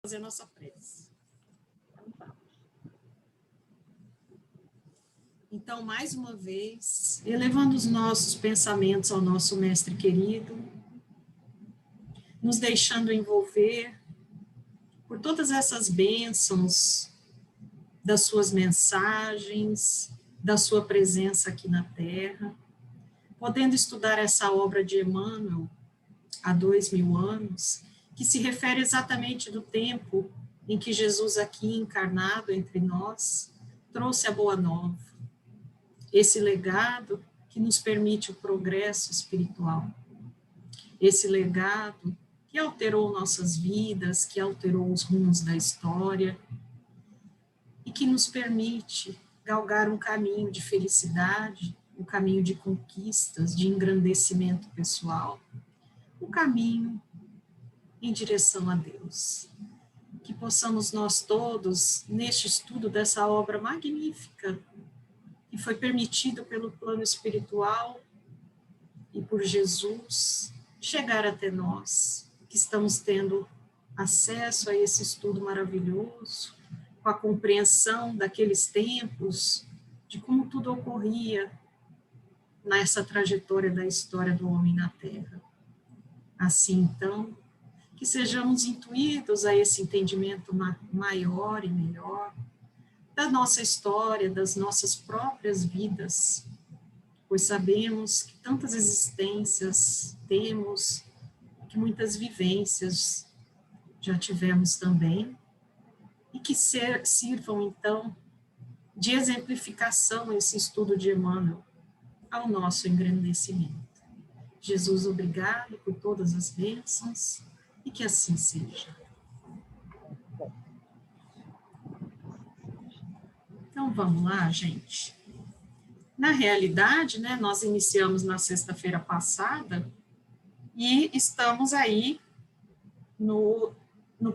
Fazer a nossa prece. Então, mais uma vez, elevando os nossos pensamentos ao nosso Mestre querido, nos deixando envolver por todas essas bênçãos das suas mensagens, da sua presença aqui na Terra, podendo estudar essa obra de Emmanuel há 2000 anos, que se refere exatamente do tempo em que Jesus aqui encarnado entre nós trouxe a Boa Nova, esse legado que nos permite o progresso espiritual, esse legado que alterou nossas vidas, que alterou os rumos da história e que nos permite galgar um caminho de felicidade, um caminho de conquistas, de engrandecimento pessoal, um caminho em direção a Deus. Que possamos nós todos, neste estudo dessa obra magnífica, que foi permitido pelo plano espiritual e por Jesus, chegar até nós, que estamos tendo acesso a esse estudo maravilhoso, com a compreensão daqueles tempos, de como tudo ocorria nessa trajetória da história do homem na Terra. Assim, então, que sejamos intuídos a esse entendimento maior e melhor da nossa história, das nossas próprias vidas, pois sabemos que tantas existências temos, que muitas vivências já tivemos também, e que sirvam, então, de exemplificação esse estudo de Emmanuel ao nosso engrandecimento. Jesus, obrigado por todas as bênçãos, e que assim seja. Então, vamos lá, gente. Na realidade, né, nós iniciamos na sexta-feira passada e estamos aí no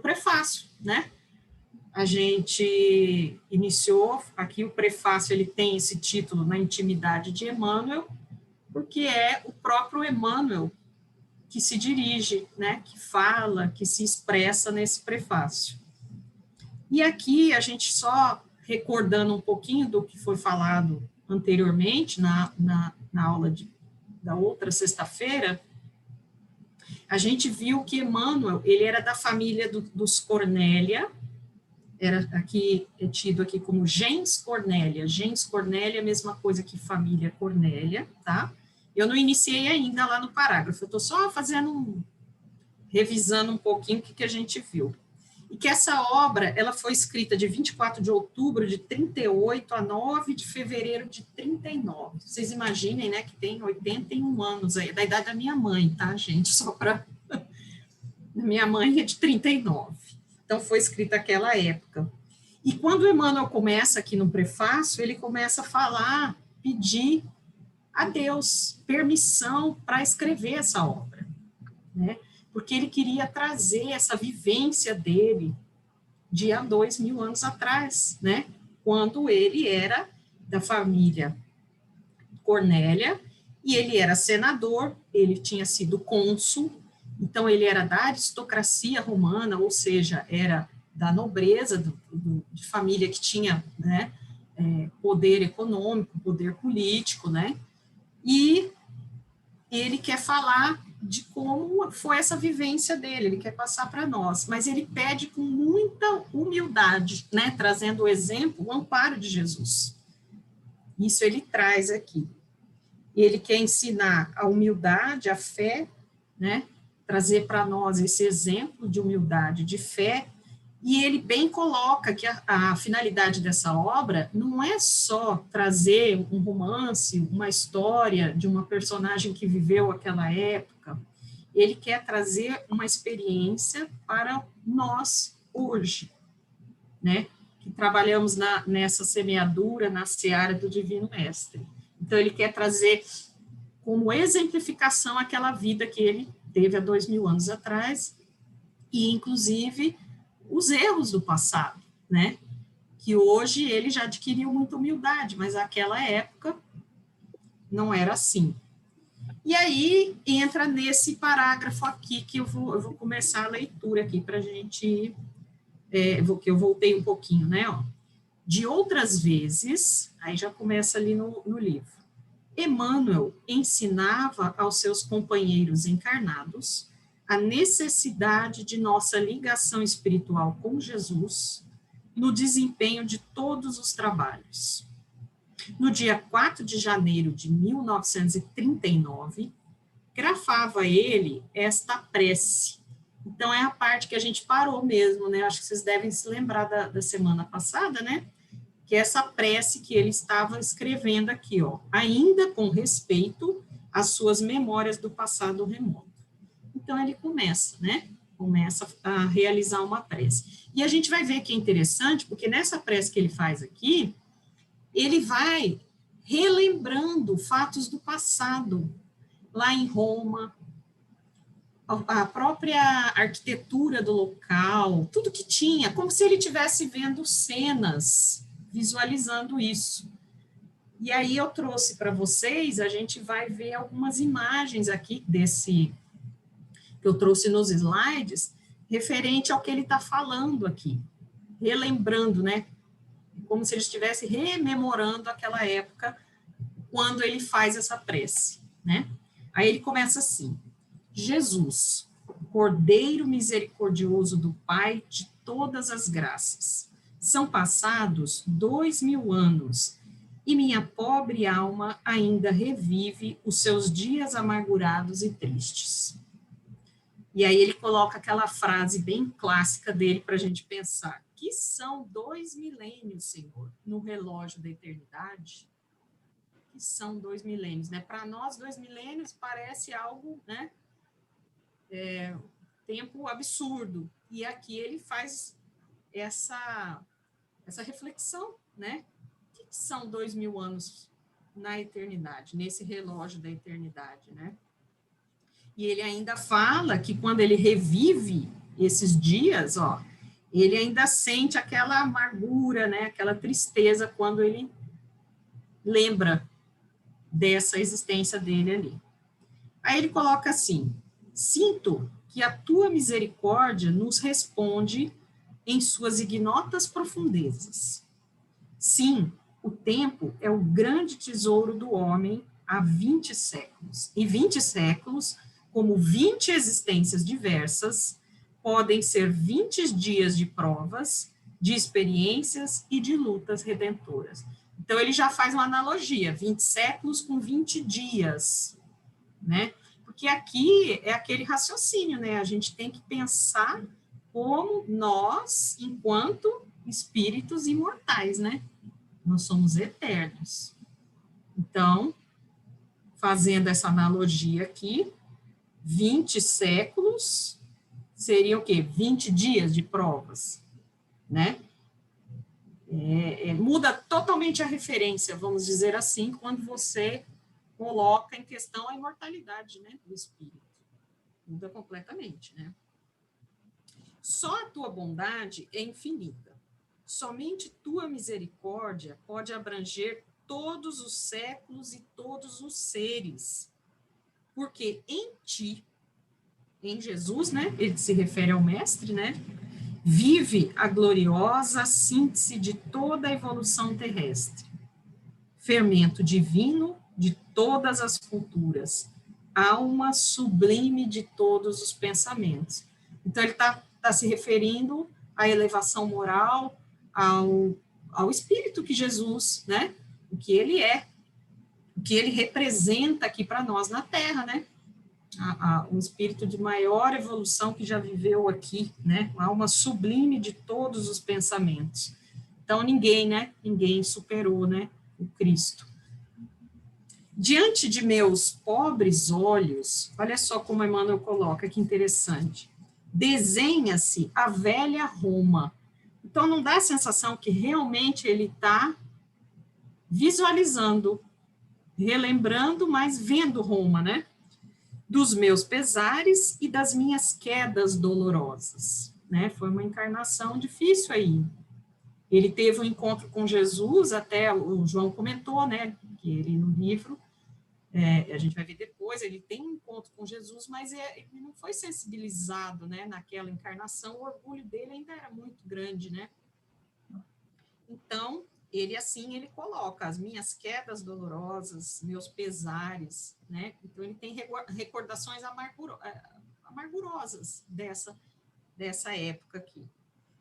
prefácio, né? A gente iniciou, aqui o prefácio, ele tem esse título, Na Intimidade de Emmanuel, porque é o próprio Emmanuel que se dirige, né, que fala, que se expressa nesse prefácio. E aqui a gente só recordando um pouquinho do que foi falado anteriormente, na aula da outra sexta-feira, a gente viu que Emmanuel, ele era da família dos Cornélia, era aqui, é tido aqui como gens Cornélia. Gens Cornélia é a mesma coisa que família Cornélia, tá? Eu não iniciei ainda lá no parágrafo, eu estou só revisando um pouquinho o que a gente viu. E que essa obra, ela foi escrita de 24 de outubro de 38 a 9 de fevereiro de 39. Vocês imaginem, né, que tem 81 anos aí, da idade da minha mãe, tá, gente? Só para... Minha mãe é de 39. Então, foi escrita naquela época. E quando o Emmanuel começa aqui no prefácio, ele começa a falar, pedir a Deus permissão para escrever essa obra, né? Porque ele queria trazer essa vivência dele de há 2000 anos atrás, né? Quando ele era da família Cornélia, e ele era senador, ele tinha sido cônsul, então ele era da aristocracia romana, ou seja, era da nobreza, de família que tinha, né, poder econômico, poder político, né? E ele quer falar de como foi essa vivência dele, ele quer passar para nós, mas ele pede com muita humildade, né, trazendo o exemplo, o amparo de Jesus. Isso ele traz aqui. Ele quer ensinar a humildade, a fé, né, trazer para nós esse exemplo de humildade, de fé, e ele bem coloca que a finalidade dessa obra não é só trazer um romance, uma história de uma personagem que viveu aquela época, ele quer trazer uma experiência para nós hoje, né, que trabalhamos nessa semeadura, na seara do Divino Mestre. Então, ele quer trazer como exemplificação aquela vida que ele teve há 2000 anos atrás, e, inclusive, os erros do passado, né? Que hoje ele já adquiriu muita humildade, mas naquela época não era assim. E aí entra nesse parágrafo aqui, que eu vou começar a leitura aqui para a gente ir que eu voltei um pouquinho, né, ó. De outras vezes, aí já começa ali no livro, Emmanuel ensinava aos seus companheiros encarnados a necessidade de nossa ligação espiritual com Jesus no desempenho de todos os trabalhos. No dia 4 de janeiro de 1939, grafava ele esta prece. Então, é a parte que a gente parou mesmo, né? Acho que vocês devem se lembrar da semana passada, né? Que é essa prece que ele estava escrevendo aqui, ó, ainda com respeito às suas memórias do passado remoto. Então, ele começa, né? Começa a realizar uma prece. E a gente vai ver que é interessante, porque nessa prece que ele faz aqui, ele vai relembrando fatos do passado, lá em Roma, a própria arquitetura do local, tudo que tinha, como se ele estivesse vendo cenas, visualizando isso. E aí eu trouxe para vocês, a gente vai ver algumas imagens aqui desse, que eu trouxe nos slides, referente ao que ele está falando aqui, relembrando, né, como se ele estivesse rememorando aquela época, quando ele faz essa prece, né? Aí ele começa assim, Jesus, Cordeiro misericordioso do Pai de todas as graças, são passados 2000 anos e minha pobre alma ainda revive os seus dias amargurados e tristes. E aí ele coloca aquela frase bem clássica dele para a gente pensar, que são 2 milênios, Senhor, no relógio da eternidade? Que são 2 milênios, né? Para nós, 2 milênios parece algo, né? Tempo absurdo. E aqui ele faz essa reflexão, né? O que são 2000 anos na eternidade, nesse relógio da eternidade, né? E ele ainda fala que quando ele revive esses dias, ó, ele ainda sente aquela amargura, né? Aquela tristeza quando ele lembra dessa existência dele ali. Aí ele coloca assim, sinto que a tua misericórdia nos responde em suas ignotas profundezas. Sim, o tempo é o grande tesouro do homem há 20 séculos. E 20 séculos, como 20 existências diversas, podem ser 20 dias de provas, de experiências e de lutas redentoras. Então, ele já faz uma analogia, 20 séculos com 20 dias, né? Porque aqui é aquele raciocínio, né? A gente tem que pensar como nós, enquanto espíritos imortais, né? Nós somos eternos. Então, fazendo essa analogia aqui, 20 séculos seriam o quê? 20 dias de provas, né? Muda totalmente a referência, vamos dizer assim, quando você coloca em questão a imortalidade, né, do espírito. Muda completamente, né? Só a tua bondade é infinita. Somente tua misericórdia pode abranger todos os séculos e todos os seres. Porque em ti, em Jesus, né, ele se refere ao mestre, né, vive a gloriosa síntese de toda a evolução terrestre. Fermento divino de todas as culturas, alma sublime de todos os pensamentos. Então, ele está se referindo à elevação moral, ao espírito que Jesus, né, o que ele é, o que ele representa aqui para nós na Terra, né, um espírito de maior evolução que já viveu aqui, né, uma alma sublime de todos os pensamentos. Então, ninguém superou, né, o Cristo. Diante de meus pobres olhos, olha só como Emmanuel coloca, que interessante, desenha-se a velha Roma. Então, não dá a sensação que realmente ele está visualizando, relembrando, mas vendo Roma, né? Dos meus pesares e das minhas quedas dolorosas, né? Foi uma encarnação difícil aí. Ele teve um encontro com Jesus, até o João comentou, né? Que ele no livro a gente vai ver depois, ele tem um encontro com Jesus, mas ele não foi sensibilizado, né, naquela encarnação, o orgulho dele ainda era muito grande, né? Então, ele coloca as minhas quedas dolorosas, meus pesares, né? Então, ele tem recordações amargurosas dessa época aqui.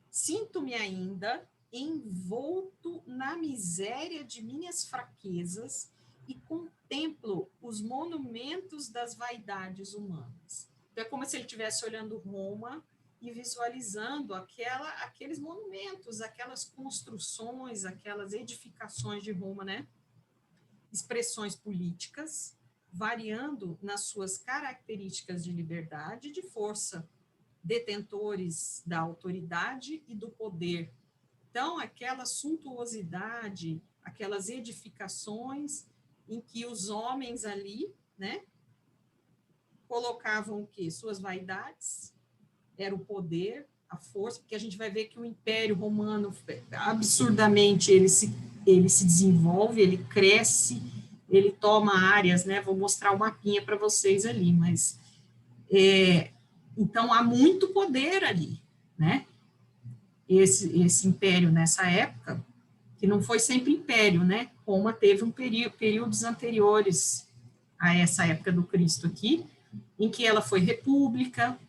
Sinto-me ainda envolto na miséria de minhas fraquezas e contemplo os monumentos das vaidades humanas. Então, é como se ele estivesse olhando Roma e visualizando aqueles monumentos, aquelas construções, aquelas edificações de Roma, né? Expressões políticas, variando nas suas características de liberdade e de força, detentores da autoridade e do poder. Então, aquela suntuosidade, aquelas edificações em que os homens ali, né, colocavam o quê? Suas vaidades, era o poder, a força, porque a gente vai ver que o Império Romano, absurdamente, ele se desenvolve, ele cresce, ele toma áreas, né? Vou mostrar o mapinha para vocês ali, mas então há muito poder ali, né? Esse império nessa época, que não foi sempre império, né? Roma teve períodos anteriores a essa época do Cristo aqui, em que ela foi república,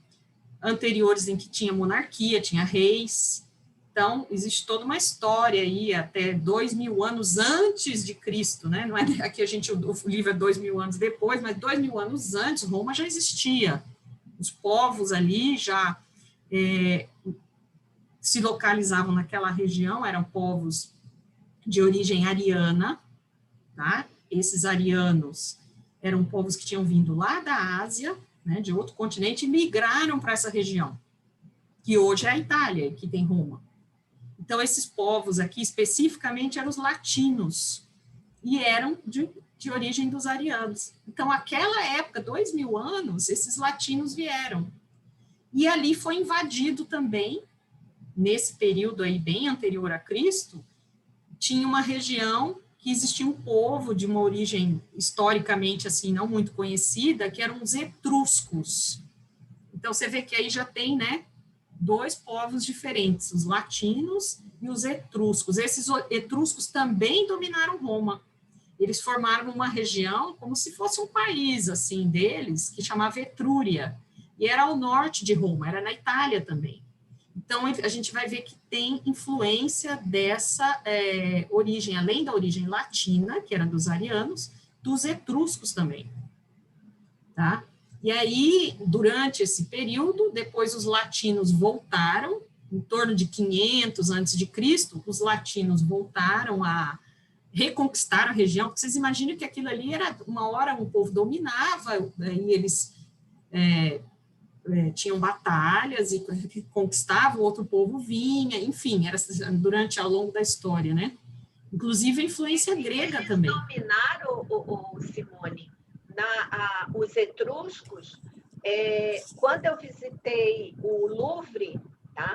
anteriores em que tinha monarquia, tinha reis. Então, existe toda uma história aí, até 2000 anos antes de Cristo, né? Não é aqui o livro é 2000 anos depois, mas 2000 anos antes, Roma já existia. Os povos ali já se localizavam naquela região, eram povos de origem ariana, tá? Esses arianos eram povos que tinham vindo lá da Ásia, né, de outro continente, e migraram para essa região, que hoje é a Itália, que tem Roma. Então, esses povos aqui, especificamente, eram os latinos, e eram de origem dos arianos. Então, aquela época, 2000 anos, esses latinos vieram. E ali foi invadido também, nesse período aí bem anterior a Cristo, tinha uma região que existia um povo de uma origem historicamente assim não muito conhecida, que eram os etruscos. Então você vê que aí já tem, né, dois povos diferentes, os latinos e os etruscos. Esses etruscos também dominaram Roma. Eles formaram uma região como se fosse um país assim deles, que chamava Etrúria, e era ao norte de Roma, era na Itália também. Então, a gente vai ver que tem influência dessa origem, além da origem latina, que era dos arianos, dos etruscos também, tá? E aí, durante esse período, depois os latinos voltaram, em torno de 500 a.C., os latinos voltaram a reconquistar a região, porque vocês imaginam que aquilo ali era, uma hora um povo dominava, e eles tinham batalhas e conquistavam, outro povo vinha, enfim, era durante ao longo da história, né? Inclusive a influência grega eles também. Dominaram, Simone, os etruscos, quando eu visitei o Louvre, tá?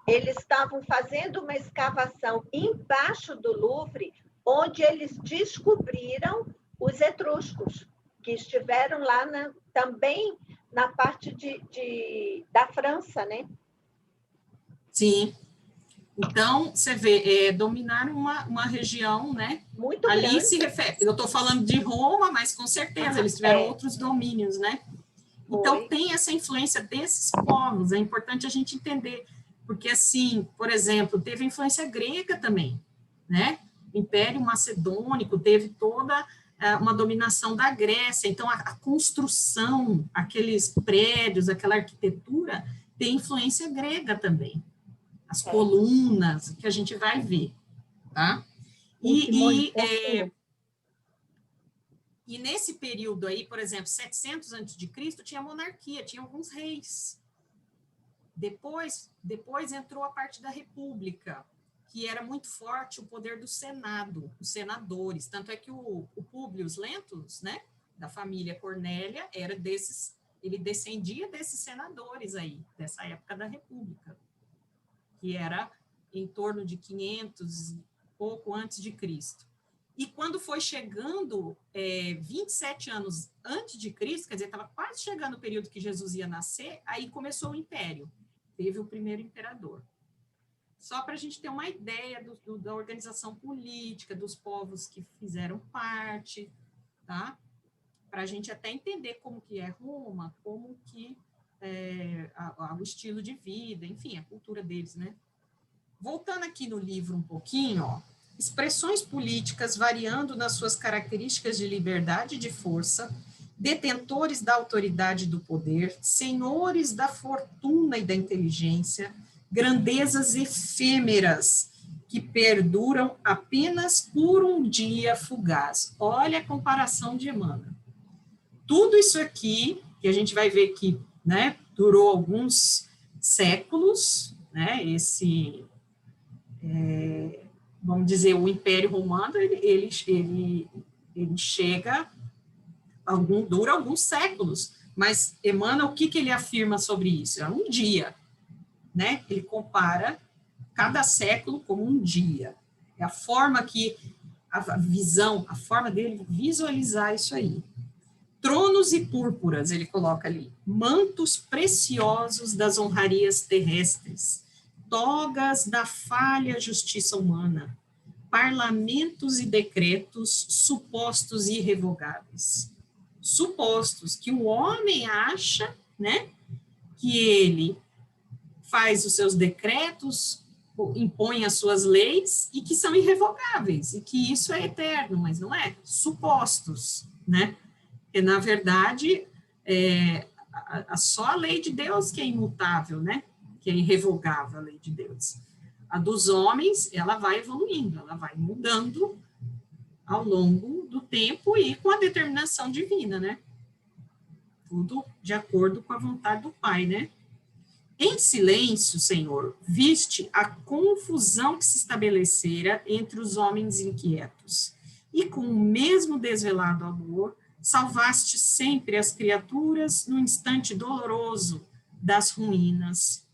Eles estavam fazendo uma escavação embaixo do Louvre, onde eles descobriram os etruscos, que estiveram lá também na parte da França, né? Sim. Então, você vê, dominaram uma região, né? Muito ali grande. se refere, eu estou falando de Roma, mas com certeza eles tiveram outros domínios, né? Então, tem essa influência desses povos, é importante a gente entender, porque, assim, por exemplo, teve influência grega também, né? O Império Macedônico teve toda uma dominação da Grécia, então a construção, aqueles prédios, aquela arquitetura, tem influência grega também. As colunas, que a gente vai ver, tá? E nesse período aí, por exemplo, 700 a.C., tinha monarquia, tinha alguns reis. Depois entrou a parte da república, que era muito forte o poder do Senado, os senadores. Tanto é que o Públio Lentulus, né, da família Cornélia, ele descendia desses senadores aí, dessa época da república, que era em torno de 500, pouco antes de Cristo. E quando foi chegando 27 anos antes de Cristo, quer dizer, estava quase chegando o período que Jesus ia nascer, aí começou o império. Teve o primeiro imperador. Só para a gente ter uma ideia da organização política, dos povos que fizeram parte, tá? Para a gente até entender como que é Roma, como que o estilo de vida, enfim, a cultura deles, né? Voltando aqui no livro um pouquinho, ó, expressões políticas variando nas suas características de liberdade e de força, detentores da autoridade e do poder, senhores da fortuna e da inteligência, grandezas efêmeras que perduram apenas por um dia fugaz. Olha a comparação de Emmanuel. Tudo isso aqui, que a gente vai ver que, né, durou alguns séculos, né, vamos dizer, o Império Romano, ele chega, dura alguns séculos, mas Emmanuel, o que ele afirma sobre isso? É um dia, né? Ele compara cada século como um dia. É a forma que, a visão, a forma dele visualizar isso aí. Tronos e púrpuras, ele coloca ali, mantos preciosos das honrarias terrestres, togas da falha justiça humana, parlamentos e decretos supostos irrevogáveis. Supostos que o homem acha, né, que ele faz os seus decretos, impõe as suas leis e que são irrevogáveis, e que isso é eterno, mas não é. Supostos, né? Porque, na verdade, só a lei de Deus que é imutável, né? Que é irrevogável, a lei de Deus. A dos homens, ela vai evoluindo, ela vai mudando ao longo do tempo e com a determinação divina, né? Tudo de acordo com a vontade do Pai, né? Em silêncio, Senhor, viste a confusão que se estabelecera entre os homens inquietos, e com o mesmo desvelado amor, salvaste sempre as criaturas no instante doloroso das ruínas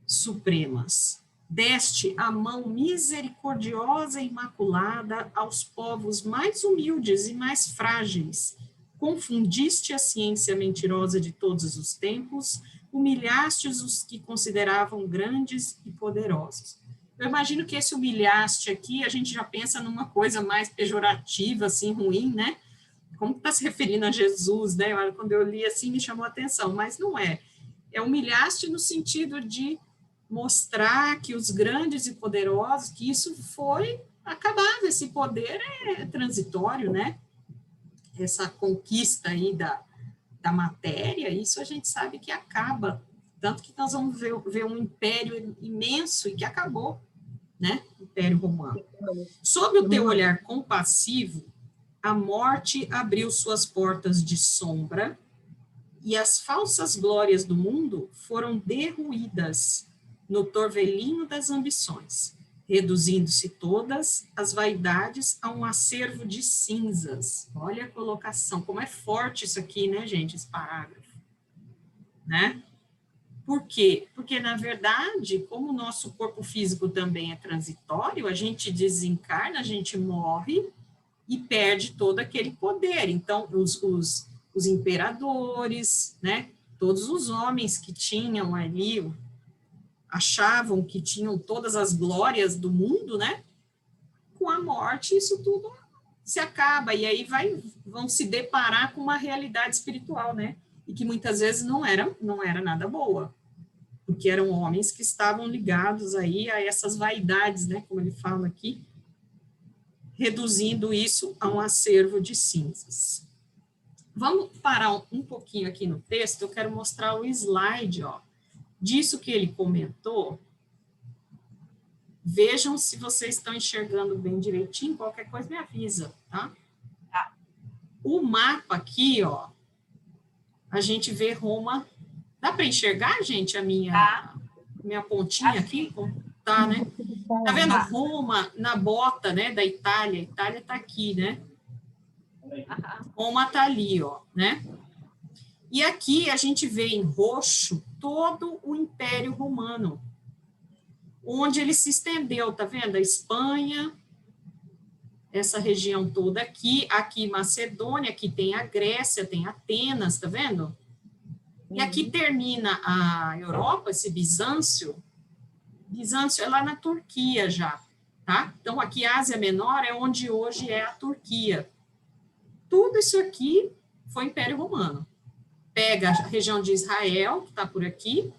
supremas. Deste a mão misericordiosa e imaculada aos povos mais humildes e mais frágeis. Confundiste a ciência mentirosa de todos os tempos, humilhaste os que consideravam grandes e poderosos. Eu imagino que esse humilhaste aqui, a gente já pensa numa coisa mais pejorativa, assim, ruim, né? Como está se referindo a Jesus, né? Quando eu li assim, me chamou a atenção, mas não é. É humilhaste no sentido de mostrar que os grandes e poderosos, que isso foi acabado, esse poder é transitório, né? Essa conquista aí da matéria, isso a gente sabe que acaba, tanto que nós vamos ver um império imenso e que acabou, né? O Império Romano. Sob o teu olhar compassivo, a morte abriu suas portas de sombra e as falsas glórias do mundo foram derruídas no torvelinho das ambições, reduzindo-se todas as vaidades a um acervo de cinzas. Olha a colocação, como é forte isso aqui, né, gente, esse parágrafo, né? Por quê? Porque, na verdade, como o nosso corpo físico também é transitório, a gente desencarna, a gente morre e perde todo aquele poder. Então, os imperadores, né, todos os homens que tinham ali, achavam que tinham todas as glórias do mundo, né, com a morte isso tudo se acaba, e aí vão se deparar com uma realidade espiritual, né, e que muitas vezes não era nada boa, porque eram homens que estavam ligados aí a essas vaidades, né, como ele fala aqui, reduzindo isso a um acervo de cinzas. Vamos parar um pouquinho aqui no texto, eu quero mostrar o slide, ó, disso que ele comentou. Vejam se vocês estão enxergando bem direitinho, qualquer coisa me avisa, tá? O mapa aqui, ó, a gente vê Roma. Dá para enxergar, gente, a minha pontinha aqui? Tá, né? Tá vendo Roma na bota, né, da Itália? A Itália tá aqui, né? Roma tá ali, ó, né? E aqui a gente vê em roxo todo o Império Romano, onde ele se estendeu, tá vendo? A Espanha, essa região toda aqui, aqui Macedônia, aqui tem a Grécia, tem Atenas, tá vendo? E aqui termina a Europa, esse Bizâncio. Bizâncio é lá na Turquia já, tá? Então, aqui a Ásia Menor é onde hoje é a Turquia. Tudo isso aqui foi Império Romano. Pega a região de Israel, que está por aqui,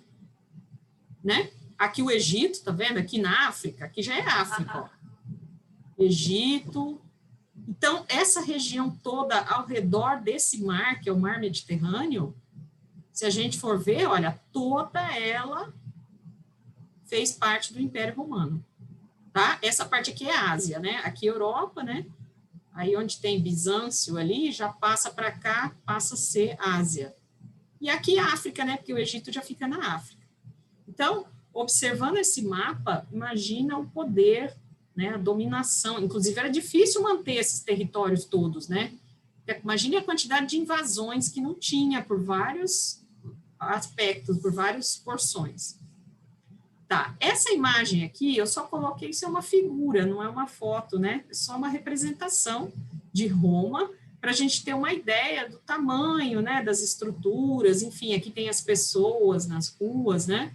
né? Aqui o Egito, tá vendo? Aqui na África, aqui já é África, ó. Egito. Então, essa região toda ao redor desse mar, que é o mar Mediterrâneo, se a gente for ver, olha, toda ela fez parte do Império Romano, tá? Essa parte aqui é Ásia, né? Aqui Europa, né? Aí onde tem Bizâncio ali, já passa para cá, passa a ser Ásia. E aqui África, né? Porque o Egito já fica na África. Então, observando esse mapa, imagina o poder, né? A dominação. Inclusive, era difícil manter esses territórios todos, né? Imagine a quantidade de invasões que não tinha por vários aspectos, por várias porções. Tá, essa imagem aqui, eu só coloquei, isso é uma figura, não é uma foto, né? É só uma representação de Roma, para a gente ter uma ideia do tamanho, né? Das estruturas, enfim, aqui tem as pessoas nas ruas, né?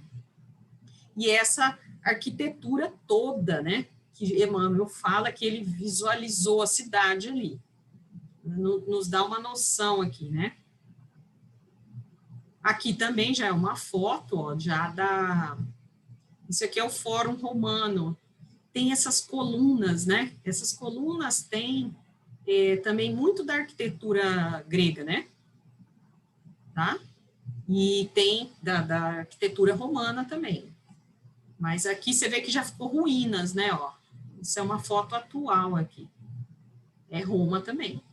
E essa arquitetura toda, né? Que Emmanuel fala que ele visualizou a cidade ali. Nos dá uma noção aqui, né? Aqui também já é uma foto, ó, já da... Isso aqui é o Fórum Romano. Tem essas colunas, né? Essas colunas têm também muito da arquitetura grega, né? Tá? E tem da arquitetura romana também. Mas aqui você vê que já ficou ruínas, né? Ó. Isso é uma foto atual aqui. É Roma também.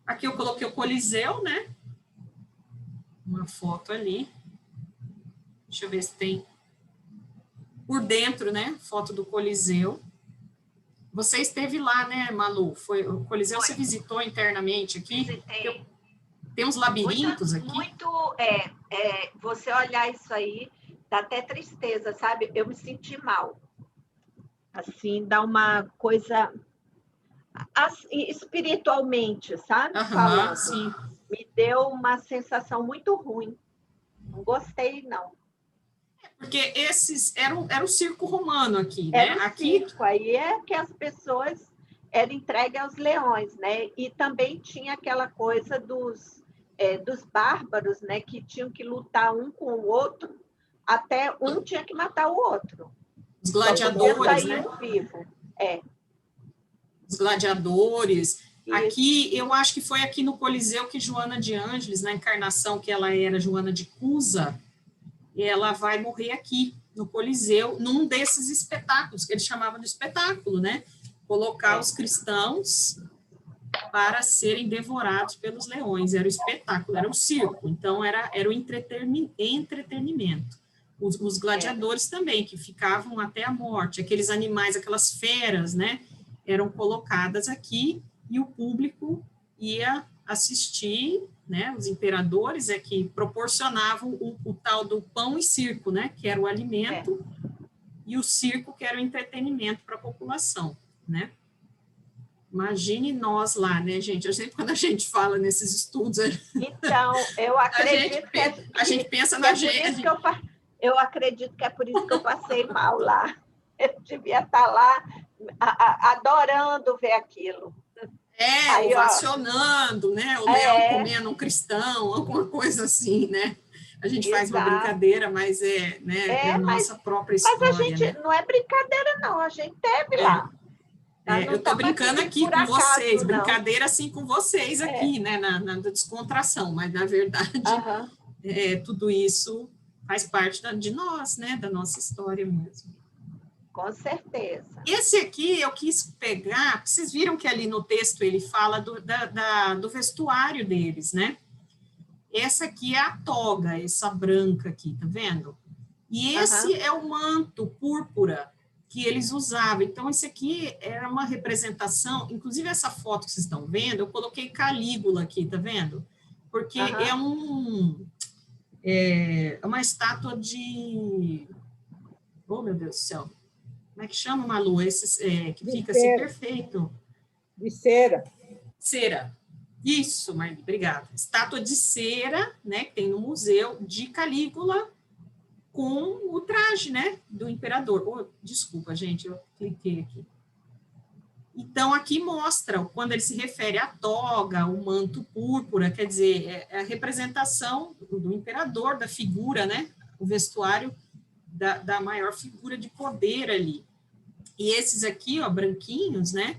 Aqui eu coloquei o Coliseu, né? Uma foto ali. Deixa eu ver se tem por dentro, né? Foto do Coliseu. Você esteve lá, né, Malu? Foi, o Coliseu você visitou internamente aqui? Visitei. Tem uns labirintos aqui? Você olhar isso aí, dá até tristeza, sabe? Eu me senti mal. Assim, dá uma coisa... Assim, espiritualmente, sabe? Falando. Sim. Me deu uma sensação muito ruim. Não gostei, não. Porque esses era o circo romano aqui, né? Era o aqui circo, aí é que as pessoas eram entregues aos leões, né? E também tinha aquela coisa dos bárbaros, né? Que tinham que lutar um com o outro, até um tinha que matar o outro. Os gladiadores, né? Vivo. Os gladiadores. Isso. Aqui, eu acho que foi aqui no Coliseu que Joana de Ângeles, na encarnação que ela era Joana de Cusa, ela vai morrer aqui, no Coliseu, num desses espetáculos, que eles chamavam de espetáculo, né? Colocar os cristãos para serem devorados pelos leões. Era o espetáculo, era o circo. Então, era o entretenimento. Os gladiadores também, que ficavam até a morte. Aqueles animais, aquelas feras, né? Eram colocadas aqui e o público ia assistir, né? Os imperadores é que proporcionavam o tal do pão e circo, né? Que era o alimento, e o circo, que era o entretenimento para a população, né? Imagine nós lá, né, gente? Quando a gente fala nesses estudos... Então, eu acredito a gente pensa na gente... Eu acredito que é por isso que eu passei mal lá. Eu devia estar lá adorando ver aquilo. Aí, ovacionando, né? O leão comendo um cristão, alguma coisa assim, né? A gente faz uma brincadeira, mas é a nossa própria história. Mas a gente, não é brincadeira, não. A gente teve lá. Eu estou brincando aqui com vocês, brincadeira assim com vocês aqui, né? Na descontração, mas na verdade, tudo isso faz parte de nós, né? Da nossa história mesmo. Com certeza. Esse aqui eu quis pegar, vocês viram que ali no texto ele fala do vestuário deles, né? Essa aqui é a toga, essa branca aqui, tá vendo? E esse é o manto púrpura que eles usavam. Então, esse aqui era uma representação, inclusive essa foto que vocês estão vendo, eu coloquei Calígula aqui, tá vendo? Porque é uma estátua de... Oh, meu Deus do céu! como é que chama, Malu? Esses que fica assim cera. perfeito. De cera. Cera. Isso, Marli, obrigada. Estátua de cera, né, que tem no museu de Calígula, com o traje, né, do imperador. Oh, desculpa, gente, eu cliquei aqui. Então, aqui mostra, quando ele se refere à toga, o manto púrpura, quer dizer, é a representação do imperador, da figura, né, o vestuário da maior figura de poder ali. E esses aqui, ó, branquinhos, né,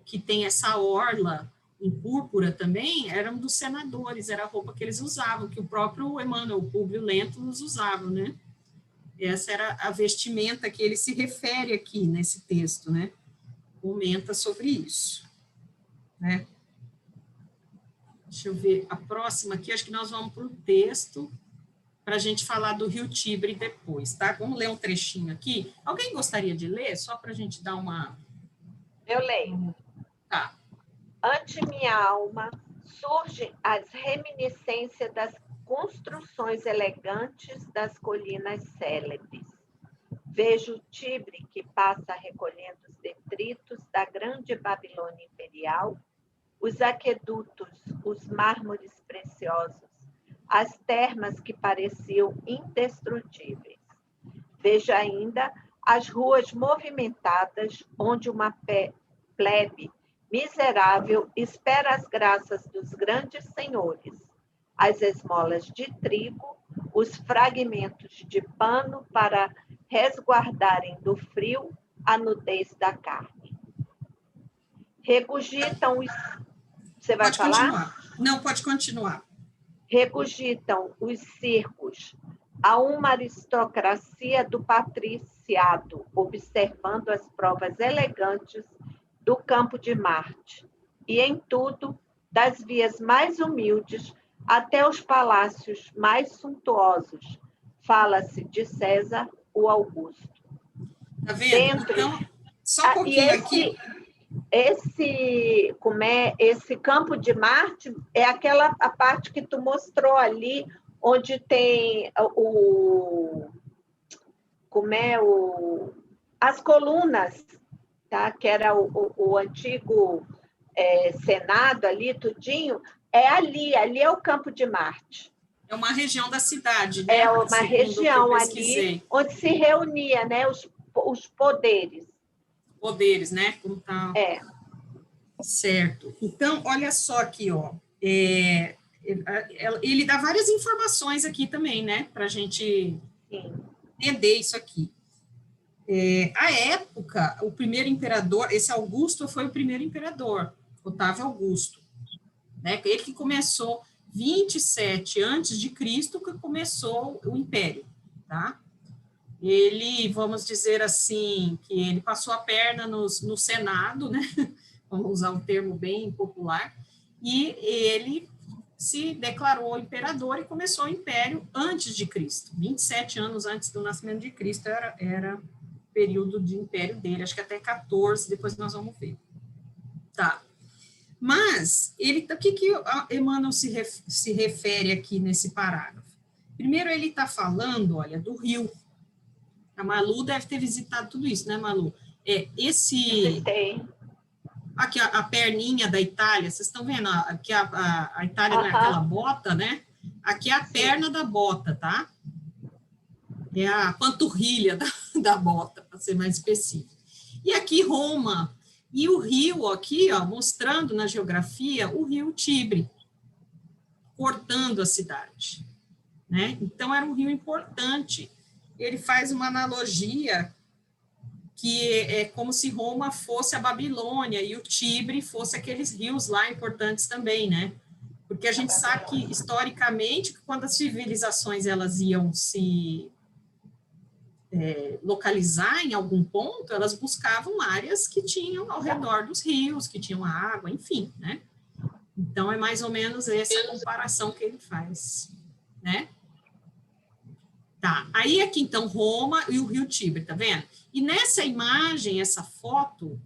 que tem essa orla em púrpura também, eram dos senadores, era a roupa que eles usavam, que o próprio Emmanuel Públio Lentulus usava, né? Essa era a vestimenta que ele se refere aqui nesse texto, né? Comenta sobre isso, né? Deixa eu ver a próxima aqui, acho que nós vamos para o texto, para a gente falar do Rio Tibre depois, tá? Vamos ler um trechinho aqui. Alguém gostaria de ler, só para a gente dar uma... Eu leio. Tá. Ante minha alma surgem as reminiscências das construções elegantes das colinas célebres. Vejo o Tibre que passa recolhendo os detritos da grande Babilônia imperial, os aquedutos, os mármores preciosos, as termas que pareciam indestrutíveis. Vejo ainda as ruas movimentadas onde uma plebe miserável espera as graças dos grandes senhores, as esmolas de trigo, os fragmentos de pano para resguardarem do frio a nudez da carne. Regurgitam os... Você vai falar? Continuar. Não, pode continuar. Regurgitam os circos a uma aristocracia do patriciado, observando as provas elegantes do campo de Marte, e em tudo, das vias mais humildes até os palácios mais suntuosos, fala-se de César o Augusto. Tá vendo? Então, só um pouquinho aqui. Esse campo de Marte é a parte que tu mostrou ali, onde tem as colunas, tá? Que era o antigo Senado ali, tudinho, ali é o Campo de Marte. É uma região da cidade, né? É uma região ali onde se reunia, né, os poderes. Poderes, né? Como tá... Certo. Então, olha só aqui, ó. Ele dá várias informações aqui também, né? Para a gente entender isso aqui. A época, o primeiro imperador, esse Augusto foi o primeiro imperador, Otávio Augusto, né? Ele que começou 27 antes de Cristo, que começou o império, tá? Ele, vamos dizer assim, que ele passou a perna no Senado, né? Vamos usar um termo bem popular, e ele se declarou imperador e começou o império antes de Cristo, 27 anos antes do nascimento de Cristo era o período de império dele, acho que até 14, depois nós vamos ver. Tá. Mas, o que Emmanuel se refere aqui nesse parágrafo? Primeiro, ele está falando, olha, do rio. A Malu deve ter visitado tudo isso, né, Malu? Visitei. Aqui a perninha da Itália, vocês estão vendo? Aqui a Itália não é aquela bota, né? Aqui é a perna da bota, tá? É a panturrilha da bota, para ser mais específico. E aqui Roma. E o rio aqui, ó, mostrando na geografia o rio Tibre, cortando a cidade, né? Então, era um rio importante. Ele faz uma analogia que é como se Roma fosse a Babilônia e o Tibre fosse aqueles rios lá importantes também, né? Porque a gente sabe que, historicamente, quando as civilizações elas iam se localizar em algum ponto, elas buscavam áreas que tinham ao redor dos rios, que tinham água, enfim, né? Então, é mais ou menos essa comparação que ele faz, né? Tá, aí aqui, então, Roma e o rio Tibre, tá vendo? E nessa imagem, essa foto,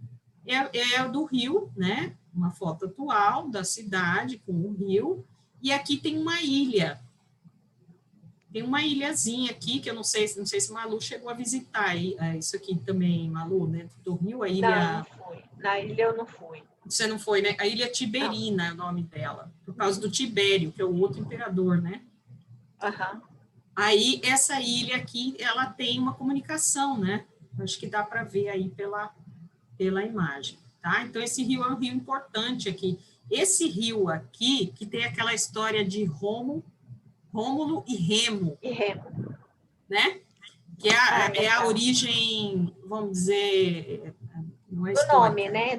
é do rio, né? Uma foto atual da cidade com o rio, e aqui tem uma ilha. Tem uma ilhazinha aqui, que eu não sei se Malu chegou a visitar isso aqui também, Malu, dentro do rio, a ilha... Não fui. Na ilha eu não fui. Você não foi, né? A ilha Tiberina é o nome dela, por causa do Tibério, que é o outro imperador, né? Uhum. Aí, essa ilha aqui, ela tem uma comunicação, né? Acho que dá para ver aí pela imagem, tá? Então, esse rio é um rio importante aqui. Esse rio aqui, que tem aquela história de Rômulo e Remo, E Remo. né? Que é a origem, vamos dizer, não é do histórica. nome, né?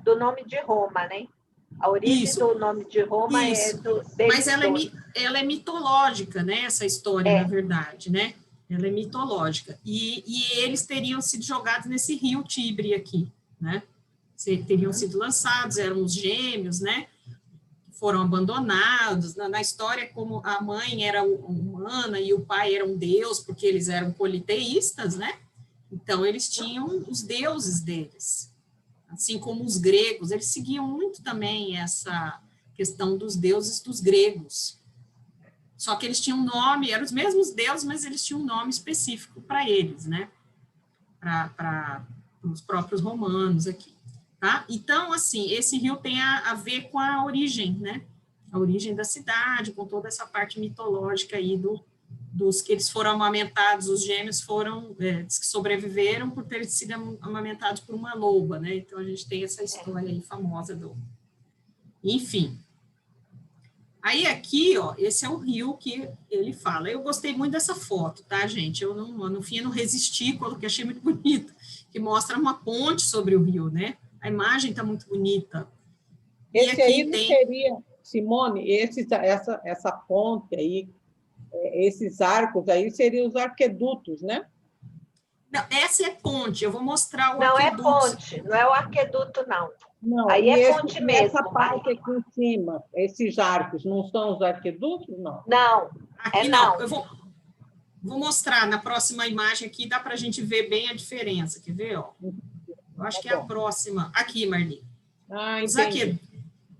Do nome de Roma, né? A origem Isso. do nome de Roma Isso. Mas ela é mitológica, né? Essa história, na verdade, né? Ela é mitológica. E eles teriam sido jogados nesse rio Tibre aqui, né? Teriam sido lançados, eram os gêmeos, né? Foram abandonados. Na história, como a mãe era humana e o pai era um deus, porque eles eram politeístas, né? Então, eles tinham os deuses deles. Assim como os gregos, eles seguiam muito também essa questão dos deuses dos gregos. Só que eles tinham um nome, eram os mesmos deuses, mas eles tinham um nome específico para eles, né? Para os próprios romanos aqui. Tá? Então, assim, esse rio tem a ver com a origem, né? A origem da cidade, com toda essa parte mitológica aí dos que eles foram amamentados, os gêmeos foram, diz que sobreviveram por terem sido amamentados por uma loba, né? Então, a gente tem essa história aí famosa Enfim. Aí, aqui, ó, esse é o rio que ele fala. Eu gostei muito dessa foto, tá, gente? Eu, no fim, eu não resisti, coloquei, achei muito bonito, que mostra uma ponte sobre o rio, né? A imagem está muito bonita. Esse aí não seria, Simone, essa ponte aí, esses arcos aí seriam os arquedutos, né? Não, essa é ponte, eu vou mostrar o não arqueduto. Não é ponte, não é o arqueduto, não. Não, aí é ponte mesmo. Essa parte aqui em cima, esses arcos, não são os arquedutos, não? Não, aqui não. Eu vou mostrar na próxima imagem aqui, dá para a gente ver bem a diferença, quer ver? Ó? Eu acho que é a próxima. Aqui, Marli. Ah, entendi.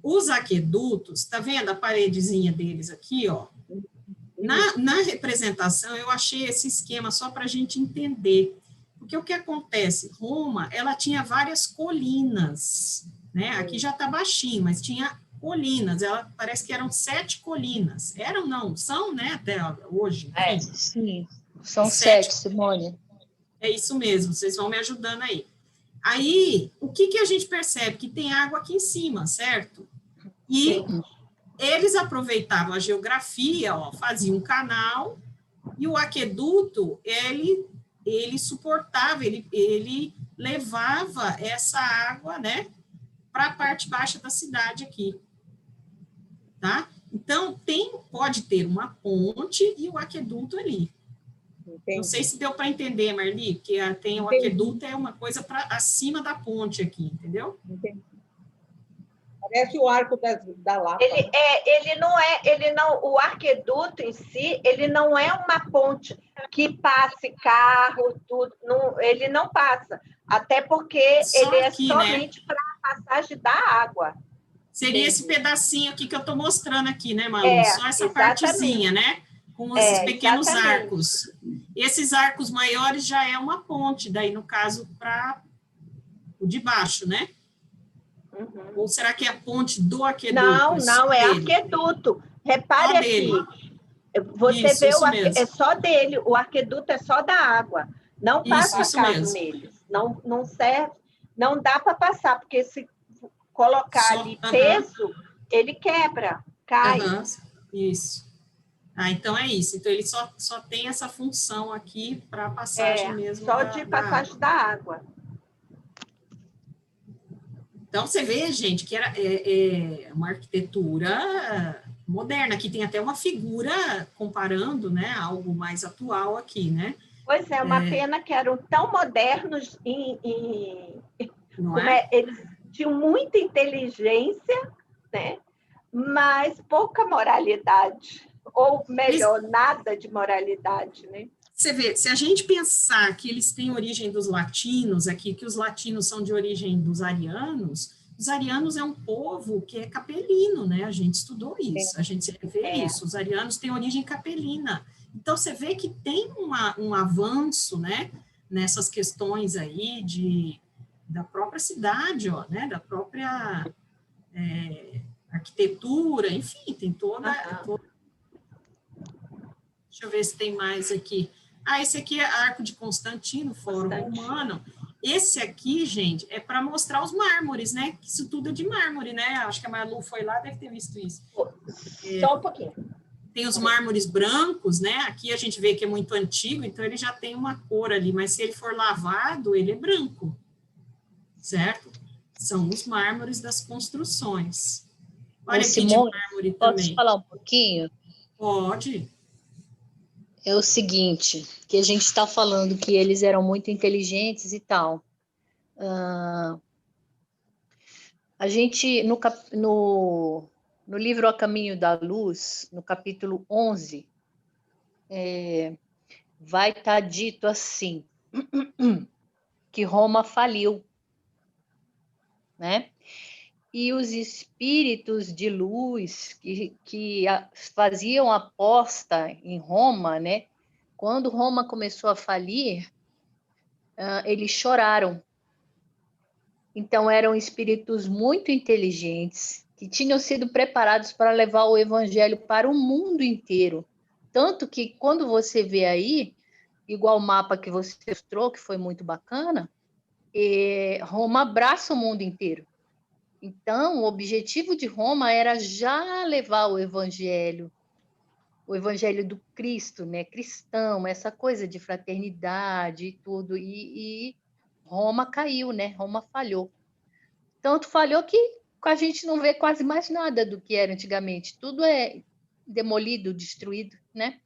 Os aquedutos, tá vendo a paredezinha deles aqui, ó? Na representação, eu achei esse esquema só para a gente entender. Porque o que acontece? Roma, ela tinha várias colinas, né? Aqui já está baixinho, mas tinha colinas. Ela parece que eram 7 colinas. Eram, não, são, né? Até hoje. Sim, são 7, Simone. É isso mesmo, vocês vão me ajudando aí. Aí, o que a gente percebe? Que tem água aqui em cima, certo? E eles aproveitavam a geografia, ó, faziam um canal, e o aqueduto, ele suportava, ele levava essa água, né, para a parte baixa da cidade aqui, tá? Então, pode ter uma ponte e o aqueduto ali. Entendi. Não sei se deu para entender, Marli, que tem o aqueduto é uma coisa para acima da ponte aqui, entendeu? Entendi. Parece o arco da Lapa. O arqueduto em si, ele não é uma ponte que passe carro, tudo, ele não passa, até porque ele é somente, né, para a passagem da água. Seria esse pedacinho aqui que eu estou mostrando aqui, né, Malu? Só essa partezinha, né? Com esses pequenos arcos. Esses arcos maiores já é uma ponte, daí, no caso, para o de baixo, né? Uhum. Ou será que é a ponte do aqueduto? Não, é aqueduto. Repare aqui. Você vê, é só dele, o aqueduto é só da água. Não passa carro neles. Não serve, não dá para passar, porque se colocar ali peso, ele quebra, cai. Isso. Então é isso. Então ele só tem essa função aqui para passagem mesmo. Só de passagem da água. Então, você vê, gente, que era uma arquitetura moderna. Aqui tem até uma figura comparando, né, algo mais atual aqui, né? Pois é, uma pena que eram tão modernos eles tinham muita inteligência, né? Mas pouca moralidade. Ou melhor, nada de moralidade, né? Você vê, se a gente pensar que eles têm origem dos latinos aqui, que os latinos são de origem dos arianos é um povo que é capelino, né? A gente estudou isso, a gente vê isso. Os arianos têm origem capelina. Então, você vê que tem um avanço, né, nessas questões aí da própria cidade, ó, né, da própria arquitetura, enfim, tem toda... Deixa eu ver se tem mais aqui. Esse aqui é Arco de Constantino, Fórum Romano. Esse aqui, gente, é para mostrar os mármores, né? Que isso tudo é de mármore, né? Acho que a Malu foi lá, deve ter visto isso. Só um pouquinho. Tem os mármores brancos, né? Aqui a gente vê que é muito antigo, então ele já tem uma cor ali, mas se ele for lavado, ele é branco, certo? São os mármores das construções. Olha aqui de mármore também. Posso falar um pouquinho? Pode. É o seguinte, que a gente está falando que eles eram muito inteligentes e tal. A gente, no livro A Caminho da Luz, no capítulo 11, vai estar dito assim, que Roma faliu, né? E os espíritos de luz que faziam aposta em Roma, né? Quando Roma começou a falir, eles choraram. Então, eram espíritos muito inteligentes, que tinham sido preparados para levar o evangelho para o mundo inteiro. Tanto que, quando você vê aí, igual o mapa que você mostrou, que foi muito bacana, Roma abraça o mundo inteiro. Então, o objetivo de Roma era já levar o evangelho do Cristo, né? Cristão, essa coisa de fraternidade e tudo, e Roma caiu, né? Roma falhou. Tanto falhou que a gente não vê quase mais nada do que era antigamente. Tudo é demolido, destruído, né?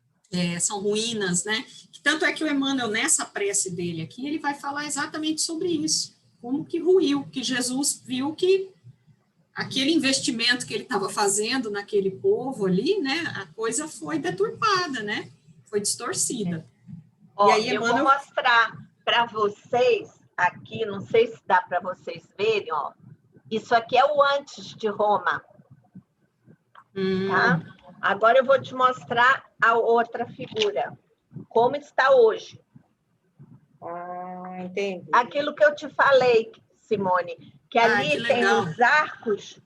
São ruínas, né? Tanto é que o Emmanuel, nessa prece dele aqui, ele vai falar exatamente sobre isso. Como que ruiu, que Jesus viu que aquele investimento que ele estava fazendo naquele povo ali, né? A coisa foi deturpada, né? Foi distorcida. E aí, eu vou mostrar para vocês aqui, não sei se dá para vocês verem, ó. Isso aqui é o antes de Roma. Tá? Agora eu vou te mostrar a outra figura. Como está hoje. Entendi. Aquilo que eu te falei, Simone, que ali tem os arcos,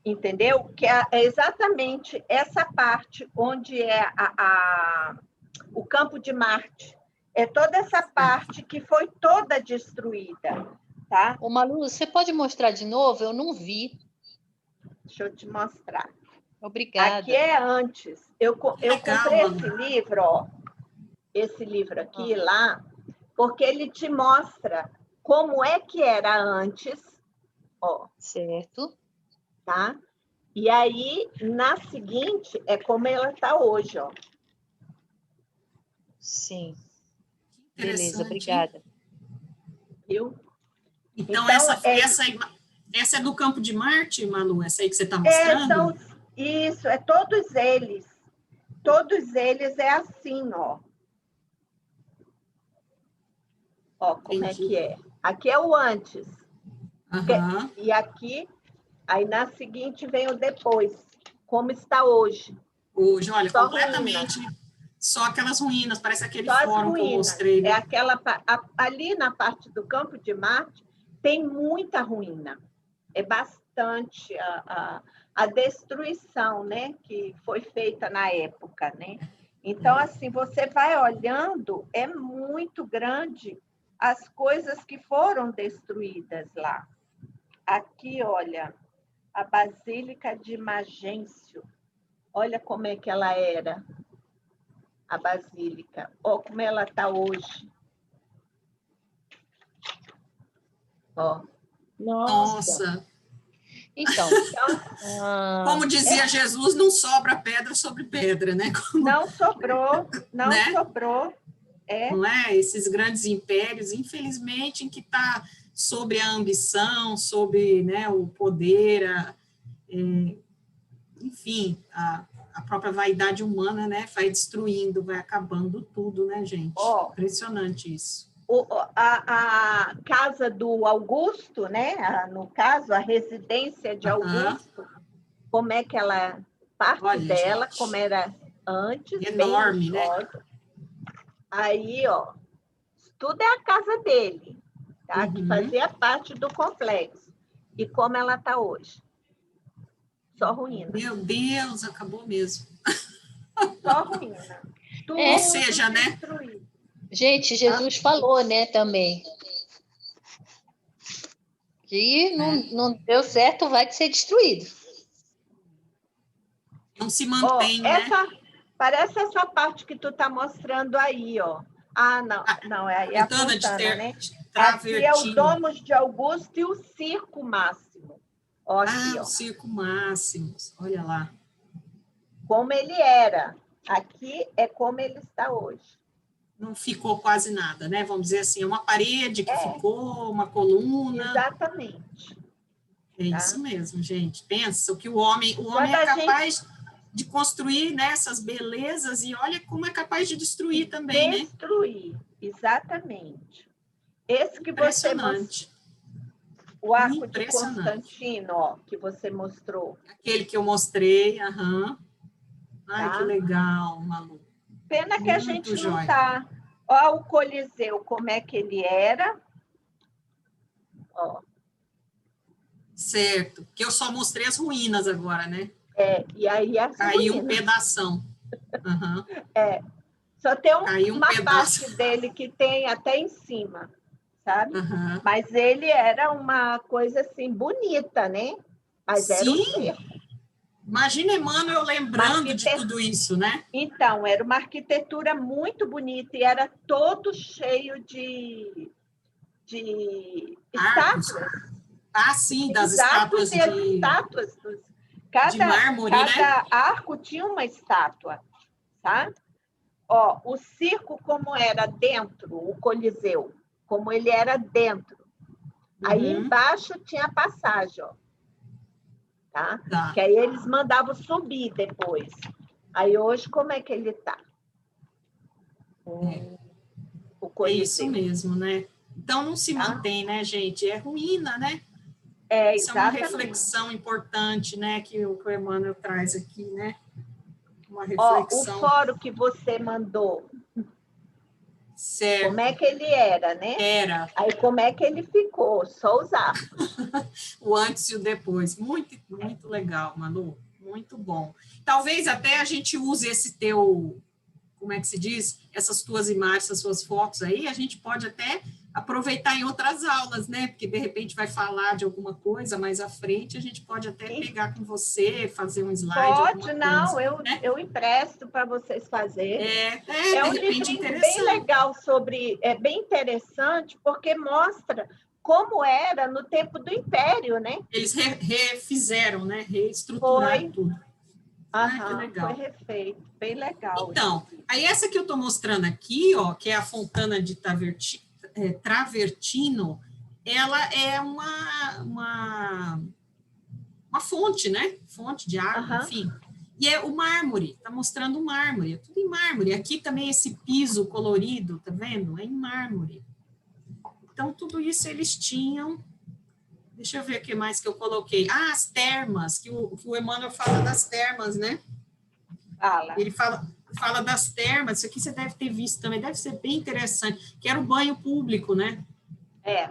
entendeu? Que é exatamente essa parte onde é o campo de Marte. É toda essa parte que foi toda destruída, tá? Ô, Malu, você pode mostrar de novo? Eu não vi. Deixa eu te mostrar. Obrigada. Aqui é antes. Eu comprei esse livro, ó. Esse livro aqui, lá, porque ele te mostra como é que era antes, ó. Certo. Tá? E aí, na seguinte, é como ela está hoje, ó. Sim. Beleza, obrigada. Viu? Então essa é do campo de Marte, Malu? Essa aí que você está mostrando? Isso, é todos eles. Todos eles é assim, ó. Ó, como é que é. Aqui é o antes. E aqui, aí na seguinte vem o depois. Como está hoje. Hoje, olha, só completamente... Ruínas. Só aquelas ruínas, parece aquele fórum que eu mostrei. Né? É aquela, ali na parte do campo de Marte, tem muita ruína. É bastante a destruição, né, que foi feita na época, né? Então, assim, você vai olhando, é muito grande as coisas que foram destruídas lá. Aqui, olha, a Basílica de Magêncio. Olha como é que ela era, a Basílica. Olha como ela está hoje. Ó. Nossa! Então, como dizia Jesus, não sobra pedra sobre pedra, né? Não sobrou, não né? Sobrou. Não é? Esses grandes impérios, infelizmente, em que está sobre a ambição, sobre, né, o poder, enfim, a própria vaidade humana, né, vai destruindo, vai acabando tudo, né, gente? Impressionante isso. A casa do Augusto, né? No caso, a residência de Augusto, como é que ela, parte dela, gente, como era antes. Enorme, né? Aí, ó, tudo é a casa dele, tá? Que fazia parte do complexo. E como ela está hoje? Só ruína. Meu Deus, acabou mesmo. Só ruína. Tudo Ou seja, né? destruído. Gente, Jesus falou, né, também. Que não deu certo, vai ser destruído. Não se mantém, né? Parece essa parte que tu tá mostrando aí, ó. Ah, não, é a Fontana, né? Aqui é o Domus de Augusto e o Circo Máximo. Ó, aqui, ó. O Circo Máximo, olha lá. Como ele era. Aqui é como ele está hoje. Não ficou quase nada, né? Vamos dizer assim, uma parede que ficou, uma coluna. Exatamente. É isso mesmo, gente. Pensa o que o homem é capaz de construir, né, essas belezas, e olha como é capaz de destruir também, né? Destruir, exatamente. Esse que você mostrou. O arco de Constantino, ó, que você mostrou. Aquele que eu mostrei, Ai, Tá? que legal, Malu. Pena que a gente não está. Ó, o Coliseu, como é que ele era. Ó. Certo, que eu só mostrei as ruínas agora, né? E aí as caiu ruínas. Um pedação. Só tem uma parte dele que tem até em cima, sabe? Mas ele era uma coisa assim bonita, né? Mas era um circo. Imagina Emmanuel lembrando de tudo isso, né? Então, era uma arquitetura muito bonita e era todo cheio de estátuas. Sim, das estátuas de estátuas. De mármore, cada arco tinha uma estátua, tá? Ó, o circo como era dentro, o Coliseu, como ele era dentro. Aí embaixo tinha a passagem, ó. Tá? Que aí eles mandavam subir depois. Aí hoje, como é que ele está? O Coliseu. É isso mesmo, né? Então, não se mantém, né, gente? É ruína, né? Isso exatamente. É uma reflexão importante, né, que o Emmanuel traz aqui, né? Uma reflexão. O fórum que você mandou, certo. Como é que ele era, né? Era. Aí, como é que ele ficou? Só os arcos. O antes e o depois. Muito, muito legal, Manu. Muito bom. Talvez até a gente use esse teu, como é que se diz? Essas tuas imagens, essas suas fotos aí, a gente pode até aproveitar em outras aulas, né? Porque, de repente, vai falar de alguma coisa mais à frente, a gente pode até pegar com você, fazer um slide. Pode, não, eu empresto para vocês fazerem. É um livrinho bem legal bem interessante, porque mostra como era no tempo do Império, né? Eles refizeram, né? Reestruturaram tudo. Que legal. Foi refeito, bem legal. Então, aí essa que eu estou mostrando aqui, ó, que é a Fontana de Travertino, ela é uma fonte, né? Fonte de água, enfim. E é o mármore, está mostrando o mármore, é tudo em mármore. Aqui também esse piso colorido, tá vendo? É em mármore. Então, tudo isso eles tinham. Deixa eu ver o que mais que eu coloquei. As termas, que o Emmanuel fala das termas, né? Ele fala das termas, isso aqui você deve ter visto também, deve ser bem interessante, que era o banho público, né?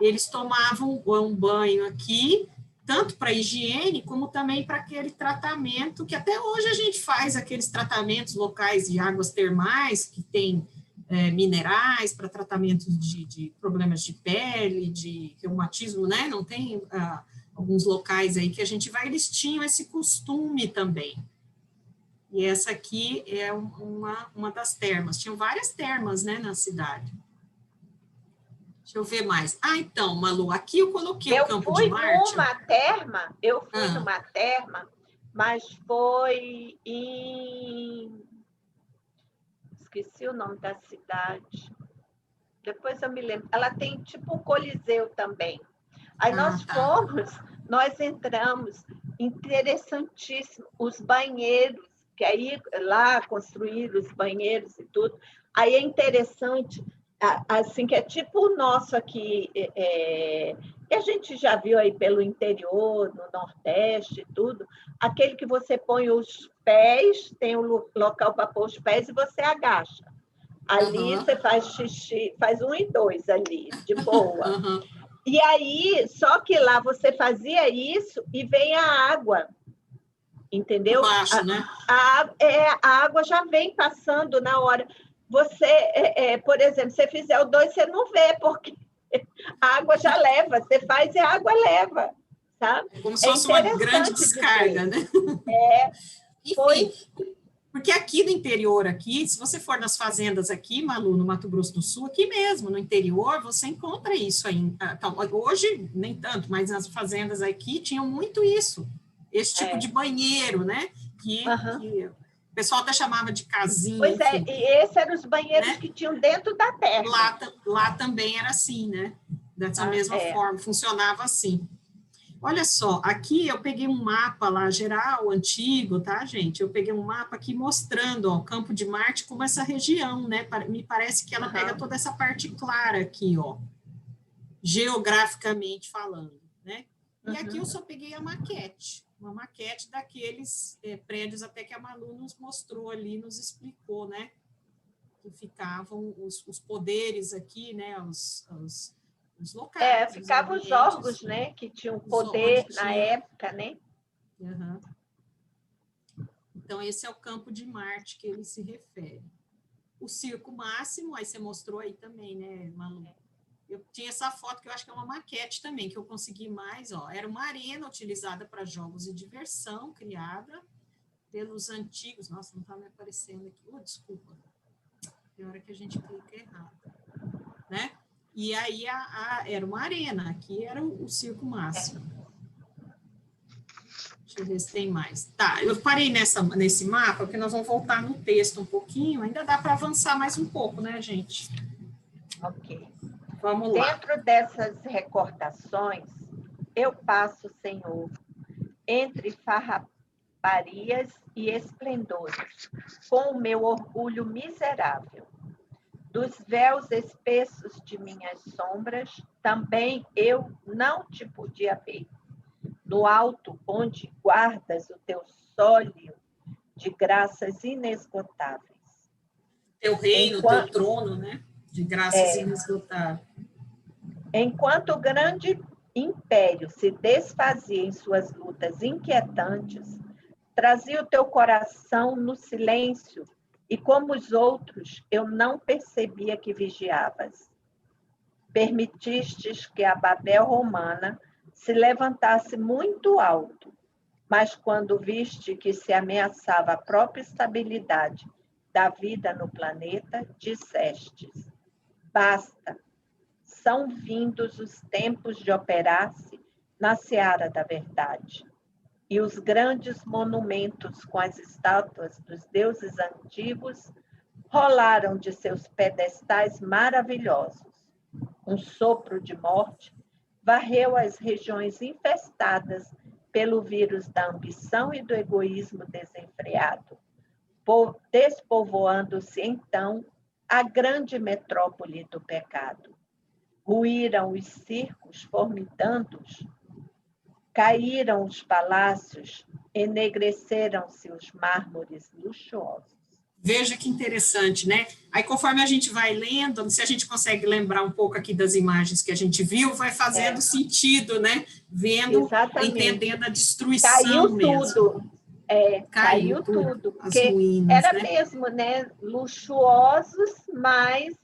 Eles tomavam um banho aqui, tanto para higiene, como também para aquele tratamento, que até hoje a gente faz aqueles tratamentos locais de águas termais, que tem minerais para tratamentos de problemas de pele, de reumatismo, né? Não tem alguns locais aí que a gente vai, eles tinham esse costume também. E essa aqui é uma das termas. Tinham várias termas, né, na cidade. Deixa eu ver mais. Então, Malu, aqui eu coloquei o Campo de Marte. Eu fui numa terma, mas foi em... Esqueci o nome da cidade. Depois eu me lembro. Ela tem tipo um coliseu também. Aí nós entramos, interessantíssimo, os banheiros, que aí lá construíram os banheiros e tudo. Aí é interessante, assim, que é tipo o nosso aqui, que a gente já viu aí pelo interior, no Nordeste e tudo, aquele que você põe os pés, tem um local para pôr os pés e você agacha. Ali você faz xixi, faz 1 e 2 ali, de boa. E aí, só que lá você fazia isso e vem a água, entendeu? Baixo, né? A água já vem passando na hora. Você, por exemplo, se você fizer o 2, você não vê, porque a água já leva. Você faz e a água leva, sabe? Como se fosse uma grande descarga, né? Foi... Enfim, porque aqui no interior, aqui, se você for nas fazendas aqui, Malu, no Mato Grosso do Sul, aqui mesmo, no interior, você encontra isso aí. Hoje, nem tanto, mas nas fazendas aqui tinham muito isso. Esse tipo de banheiro, né? Que o pessoal até chamava de casinha. Pois enfim, e esses eram os banheiros, né, que tinham dentro da terra. Lá também era assim, né? Dessa mesma forma, funcionava assim. Olha só, aqui eu peguei um mapa lá, geral, antigo, tá, gente? Eu peguei um mapa aqui mostrando, ó, Campo de Marte como essa região, né? Me parece que ela pega toda essa parte clara aqui, ó, geograficamente falando, né? E aqui eu só peguei a maquete, uma maquete daqueles prédios até que a Malu nos mostrou ali, nos explicou, né? Que ficavam os poderes aqui, né? Os locais. Ficavam os órgãos, né? Que tinham poder na época, né? Então, esse é o Campo de Marte que ele se refere. O Circo Máximo, aí você mostrou aí também, né, Malu? Eu tinha essa foto que eu acho que é uma maquete também, que eu consegui mais, ó. Era uma arena utilizada para jogos e diversão, criada pelos antigos... Nossa, não está me aparecendo aqui. Desculpa. Tem hora que a gente clica errado. Né? E aí era uma arena, aqui era o Circo Máximo. Deixa eu ver se tem mais. Tá, eu parei nesse mapa, porque nós vamos voltar no texto um pouquinho, ainda dá para avançar mais um pouco, né, gente? Ok. Vamos lá. Dentro dessas recordações, eu passo, Senhor, entre farraparias e esplendores, com o meu orgulho miserável. Dos véus espessos de minhas sombras, também eu não te podia ver. No alto, onde guardas o teu sólio de graças inesgotáveis. Teu reino, teu trono, né? De graças inesgotáveis. Enquanto o grande império se desfazia em suas lutas inquietantes, trazia o teu coração no silêncio, e como os outros, eu não percebia que vigiavas. Permitistes que a Babel romana se levantasse muito alto, mas quando viste que se ameaçava a própria estabilidade da vida no planeta, dissestes: basta, são vindos os tempos de operar-se na seara da verdade. E os grandes monumentos com as estátuas dos deuses antigos rolaram de seus pedestais maravilhosos. Um sopro de morte varreu as regiões infestadas pelo vírus da ambição e do egoísmo desenfreado, despovoando-se então a grande metrópole do pecado. Ruíram os circos formidantes, caíram os palácios, enegreceram-se os mármores luxuosos. Veja que interessante, né? Aí, conforme a gente vai lendo, se a gente consegue lembrar um pouco aqui das imagens que a gente viu, vai fazendo sentido, né? Vendo, entendendo a destruição caiu mesmo. Tudo. Caiu tudo. As Porque ruínas, era né? mesmo, né? Luxuosos, mas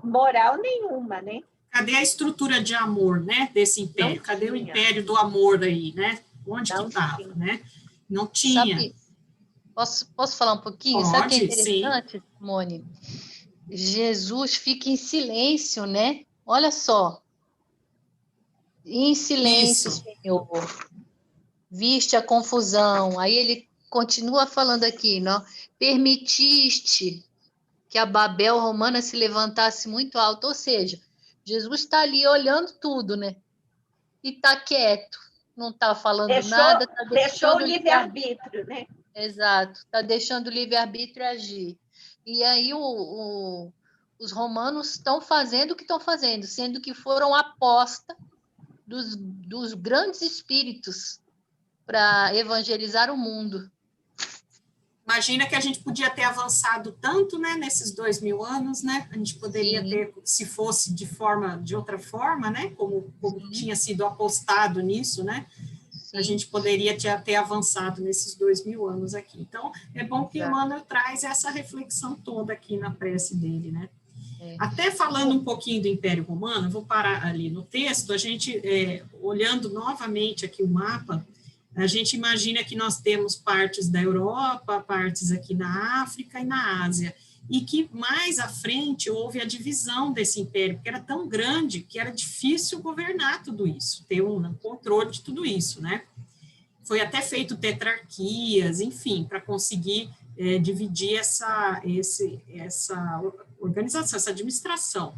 moral nenhuma, né? Cadê a estrutura de amor, né? Desse império? Cadê o império do amor aí, né? Onde que estava, né? Não tinha. Sabe, posso falar um pouquinho? Pode, sabe o que é interessante, sim. Simone? Jesus fica em silêncio, né? Olha só. Em silêncio, Isso. Senhor. Viste a confusão. Aí ele continua falando aqui, não? Permitiste que a Babel romana se levantasse muito alto, ou seja, Jesus está ali olhando tudo, né? E está quieto, não está falando nada, está deixou o livre-arbítrio, né? Exato, está deixando o livre-arbítrio agir. E aí os romanos estão fazendo o que estão fazendo, sendo que foram aposta dos grandes espíritos para evangelizar o mundo. Imagina que a gente podia ter avançado tanto, né, nesses 2000 anos, né? A gente poderia Sim. ter, se fosse de outra forma, né? Como Sim. tinha sido apostado nisso, né? Sim. A gente poderia ter avançado nesses 2000 anos aqui. Então, é bom que Emmanuel traz essa reflexão toda aqui na prece dele, né? Até falando um pouquinho do Império Romano, vou parar ali no texto, a gente, olhando novamente aqui o mapa, a gente imagina que nós temos partes da Europa, partes aqui na África e na Ásia, e que mais à frente houve a divisão desse império, porque era tão grande que era difícil governar tudo isso, ter um controle de tudo isso, né? Foi até feito tetrarquias, enfim, para conseguir dividir essa organização, essa administração.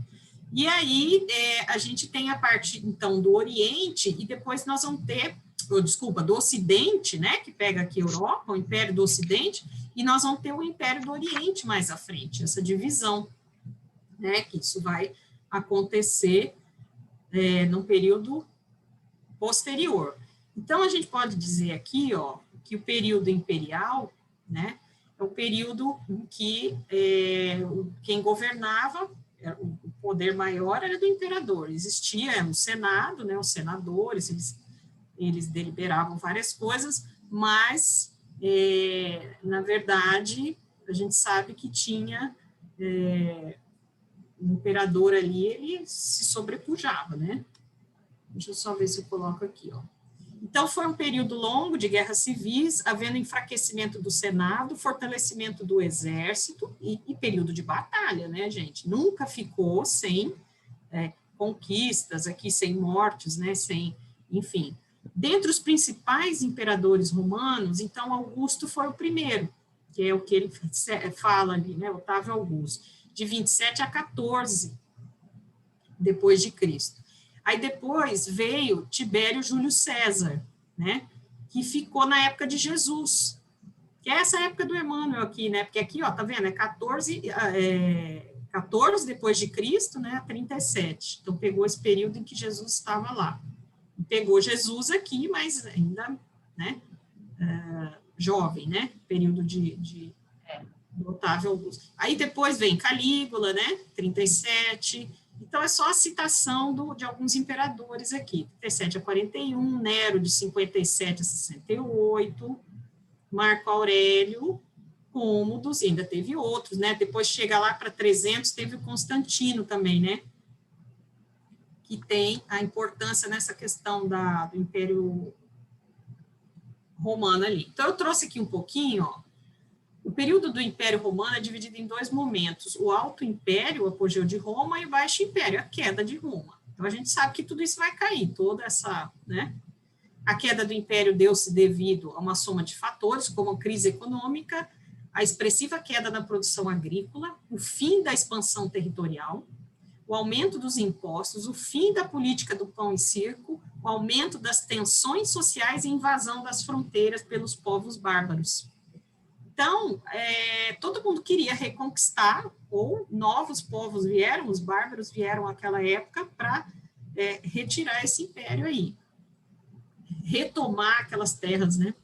E aí a gente tem a parte, então, do Oriente, e depois nós vamos ter, do Ocidente, né, que pega aqui a Europa, o Império do Ocidente, e nós vamos ter o Império do Oriente mais à frente, essa divisão, né, que isso vai acontecer num período posterior. Então, a gente pode dizer aqui, ó, que o período imperial, né, é o período em que quem governava, o poder maior era do imperador, existia o Senado, né, os senadores, eles deliberavam várias coisas, mas, na verdade, a gente sabe que tinha o imperador ali, ele se sobrepujava, né? Deixa eu só ver se eu coloco aqui, ó. Então, foi um período longo de guerras civis, havendo enfraquecimento do Senado, fortalecimento do exército e período de batalha, né, gente? Nunca ficou sem conquistas aqui, sem mortes, né, sem, enfim. Dentre os principais imperadores romanos, então, Augusto foi o primeiro, que é o que ele fala ali, né, Otávio Augusto, de 27 a 14 depois de Cristo. Aí depois veio Tibério Júlio César, né, que ficou na época de Jesus, que é essa época do Emmanuel aqui, né, porque aqui, ó, tá vendo, 14 depois de Cristo, né, a 37. Então, pegou esse período em que Jesus estava lá. Pegou Jesus aqui, mas ainda, né, jovem, né, período de Otávio Augusto. Aí depois vem Calígula, né, 37. Então, é só a citação de alguns imperadores aqui, 37 a 41, Nero, de 57 a 68, Marco Aurélio, Cômodo, ainda teve outros, né? Depois chega lá para 300, teve o Constantino também, né? Que tem a importância nessa questão do Império Romano ali. Então, eu trouxe aqui um pouquinho, ó. O período do Império Romano é dividido em dois momentos, o Alto Império, o apogeu de Roma, e o Baixo Império, a queda de Roma. Então, a gente sabe que tudo isso vai cair, toda essa, né? A queda do Império deu-se devido a uma soma de fatores, como a crise econômica, a expressiva queda da produção agrícola, o fim da expansão territorial, o aumento dos impostos, o fim da política do pão e circo, o aumento das tensões sociais e invasão das fronteiras pelos povos bárbaros. Então, todo mundo queria reconquistar, ou novos povos vieram, os bárbaros vieram naquela época para retirar esse império aí, retomar aquelas terras, né?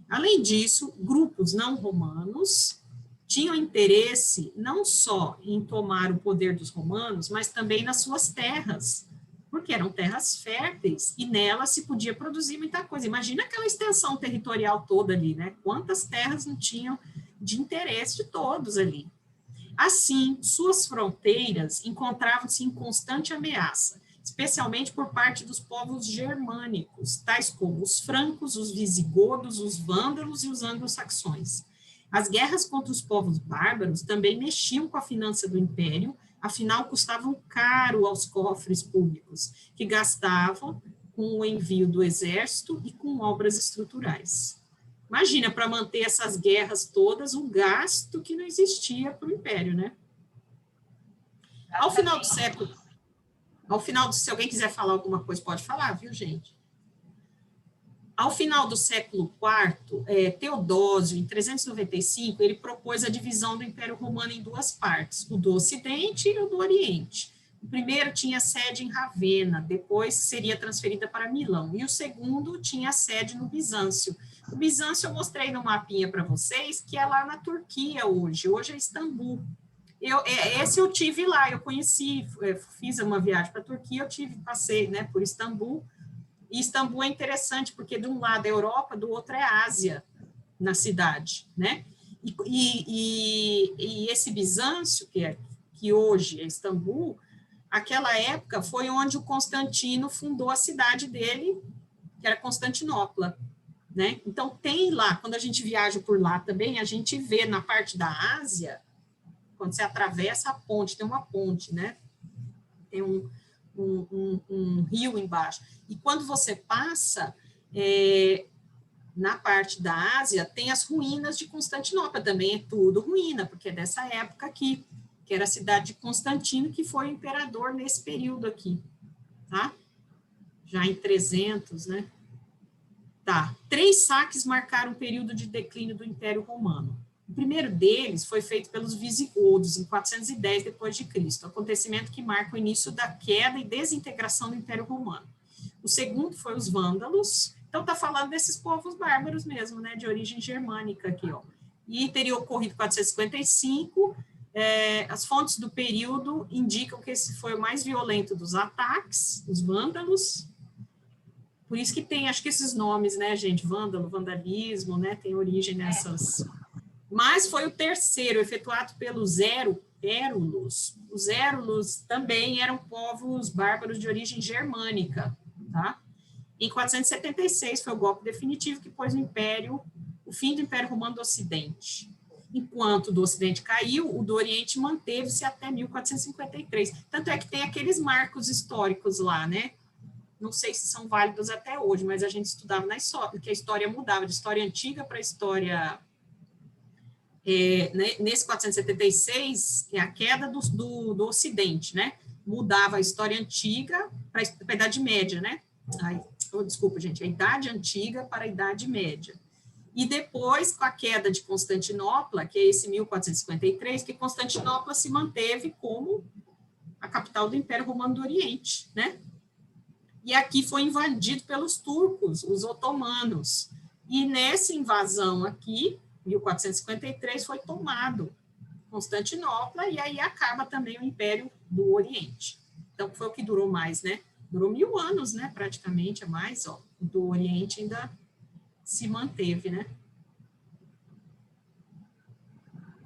Além disso, grupos não romanos tinham interesse não só em tomar o poder dos romanos, mas também nas suas terras, porque eram terras férteis e nelas se podia produzir muita coisa. Imagina aquela extensão territorial toda ali, né? Quantas terras não tinham de interesse de todos ali. Assim, suas fronteiras encontravam-se em constante ameaça, especialmente por parte dos povos germânicos, tais como os francos, os visigodos, os vândalos e os anglo-saxões. As guerras contra os povos bárbaros também mexiam com a finança do império, afinal custavam caro aos cofres públicos, que gastavam com o envio do exército e com obras estruturais. Imagina, para manter essas guerras todas, o gasto que não existia para o império, né? Ao final do século, se alguém quiser falar alguma coisa, pode falar, viu, gente? Ao final do século IV, Teodósio, em 395, ele propôs a divisão do Império Romano em duas partes, o do Ocidente e o do Oriente, O primeiro tinha sede em Ravenna, depois seria transferida para Milão. E o segundo tinha sede no Bizâncio. O Bizâncio eu mostrei no mapinha para vocês, que é lá na Turquia hoje. Hoje é Istambul. Esse eu tive lá, eu conheci, fiz uma viagem para a Turquia, passei, né, por Istambul. E Istambul é interessante, porque de um lado é Europa, do outro é Ásia, na cidade, né? E esse Bizâncio, que hoje é Istambul, aquela época foi onde o Constantino fundou a cidade dele, que era Constantinopla, né? Então, tem lá, quando a gente viaja por lá também, a gente vê na parte da Ásia, quando você atravessa a ponte, tem uma ponte, né? Tem um rio embaixo. E quando você passa, na parte da Ásia, tem as ruínas de Constantinopla, também é tudo ruína, porque é dessa época aqui, que era a cidade de Constantino, que foi o imperador nesse período aqui, tá? Já em 300, né? Tá. 3 saques marcaram o período de declínio do Império Romano. O primeiro deles foi feito pelos visigodos, em 410 d.C., acontecimento que marca o início da queda e desintegração do Império Romano. O segundo foi os vândalos. Então, está falando desses povos bárbaros mesmo, né, de origem germânica aqui, ó. E teria ocorrido em 455. As fontes do período indicam que esse foi o mais violento dos ataques, os vândalos. Por isso que tem, acho que esses nomes, né, gente, vândalo, vandalismo, né, tem origem nessas. Mas foi o terceiro, efetuado pelos érulos. Os érulos também eram povos bárbaros de origem germânica, tá? Em 476 foi o golpe definitivo que pôs o fim do Império Romano do Ocidente. Enquanto o do Ocidente caiu, o do Oriente manteve-se até 1453. Tanto é que tem aqueles marcos históricos lá, né? Não sei se são válidos até hoje, mas a gente estudava na história, porque a história mudava de história antiga para história... nesse 476, é a queda do Ocidente, né? Mudava a história antiga para a Idade Média, né? Desculpa, gente, a Idade Antiga para a Idade Média. E depois, com a queda de Constantinopla, que é esse 1453, que Constantinopla se manteve como a capital do Império Romano do Oriente, né? E aqui foi invadido pelos turcos, os otomanos. E nessa invasão aqui, 1453, foi tomado Constantinopla, e aí acaba também o Império do Oriente. Então, foi o que durou mais, né? Durou 1000 anos, né? Praticamente, a mais, ó. Do Oriente ainda se manteve, né?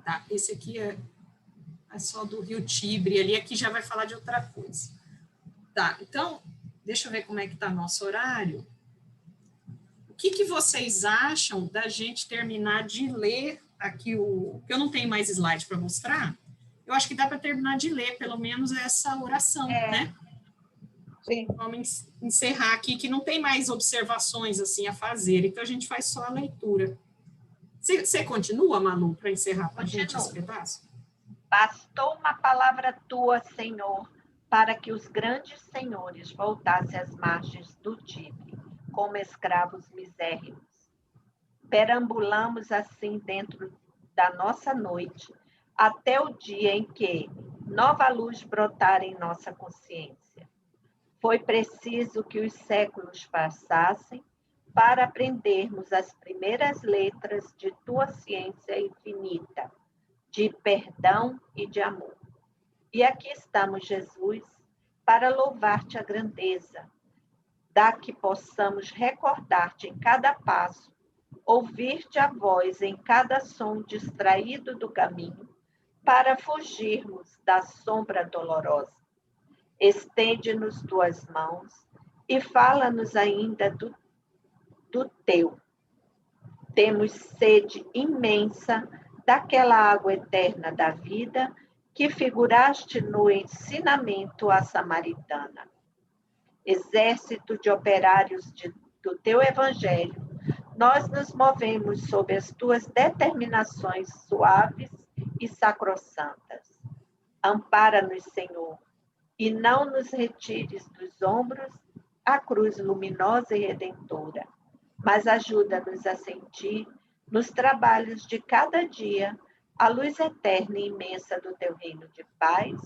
Tá, esse aqui é só do Rio Tibre, ali, aqui já vai falar de outra coisa. Tá, então, deixa eu ver como é que tá nosso horário. O que vocês acham da gente terminar de ler aqui que eu não tenho mais slide para mostrar? Eu acho que dá para terminar de ler, pelo menos, essa oração, né? Sim. Vamos encerrar aqui, que não tem mais observações assim a fazer, então a gente faz só a leitura. Você continua, Malu, para encerrar para a gente esse pedaço? Bastou uma palavra tua, Senhor, para que os grandes senhores voltassem às margens do Tibre, como escravos misérrimos. Perambulamos assim dentro da nossa noite, até o dia em que nova luz brotar em nossa consciência. Foi preciso que os séculos passassem para aprendermos as primeiras letras de tua ciência infinita, de perdão e de amor. E aqui estamos, Jesus, para louvar-te a grandeza, da que possamos recordar-te em cada passo, ouvir-te a voz em cada som distraído do caminho, para fugirmos da sombra dolorosa. Estende-nos tuas mãos e fala-nos ainda do teu. Temos sede imensa daquela água eterna da vida que figuraste no ensinamento à samaritana. Exército de operários do teu evangelho, nós nos movemos sob as tuas determinações suaves e sacrossantas. Ampara-nos, Senhor, e não nos retires dos ombros a cruz luminosa e redentora, mas ajuda-nos a sentir, nos trabalhos de cada dia, a luz eterna e imensa do teu reino de paz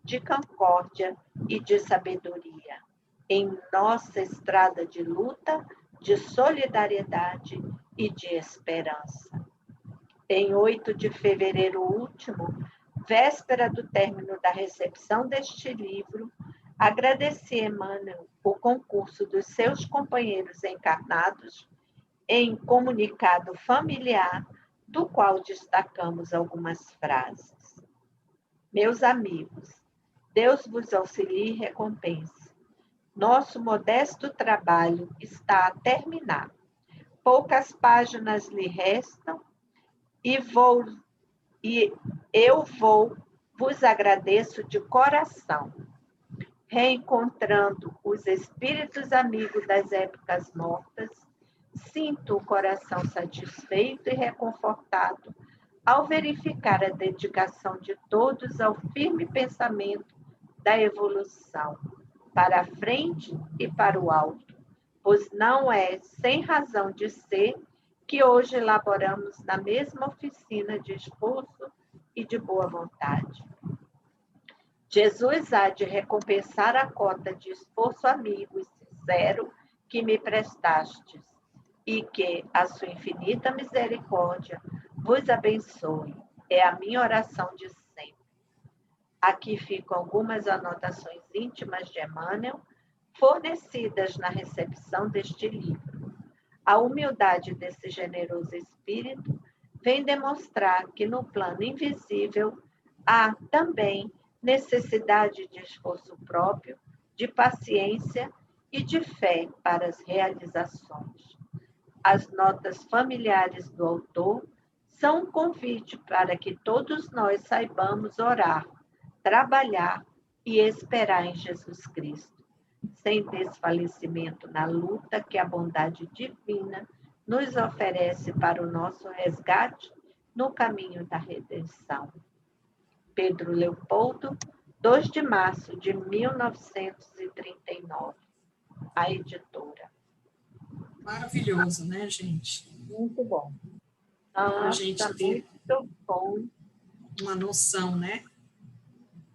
de concórdia e de sabedoria em nossa estrada de luta, de solidariedade e de esperança. Em 8 de fevereiro último, véspera do término da recepção deste livro, agradeci Emmanuel o concurso dos seus companheiros encarnados em comunicado familiar, do qual destacamos algumas frases. Meus amigos, Deus vos auxilie e recompense. Nosso modesto trabalho está a terminar. Poucas páginas lhe restam e eu vos agradeço de coração. Reencontrando os espíritos amigos das épocas mortas, sinto o coração satisfeito e reconfortado ao verificar a dedicação de todos ao firme pensamento da evolução, para a frente e para o alto, pois não é sem razão de ser que hoje elaboramos na mesma oficina de esforço e de boa vontade. Jesus há de recompensar a cota de esforço amigo e sincero que me prestastes, e que a sua infinita misericórdia vos abençoe. É a minha oração de sempre. Aqui ficam algumas anotações íntimas de Emmanuel, fornecidas na recepção deste livro. A humildade desse generoso espírito vem demonstrar que no plano invisível há também necessidade de esforço próprio, de paciência e de fé para as realizações. As notas familiares do autor são um convite para que todos nós saibamos orar, trabalhar e esperar em Jesus Cristo, sem desfalecimento na luta que a bondade divina nos oferece para o nosso resgate no caminho da redenção. Pedro Leopoldo, 2 de março de 1939, a editora. Maravilhoso, né, gente? Muito bom. A gente ter muito bom. uma noção, né?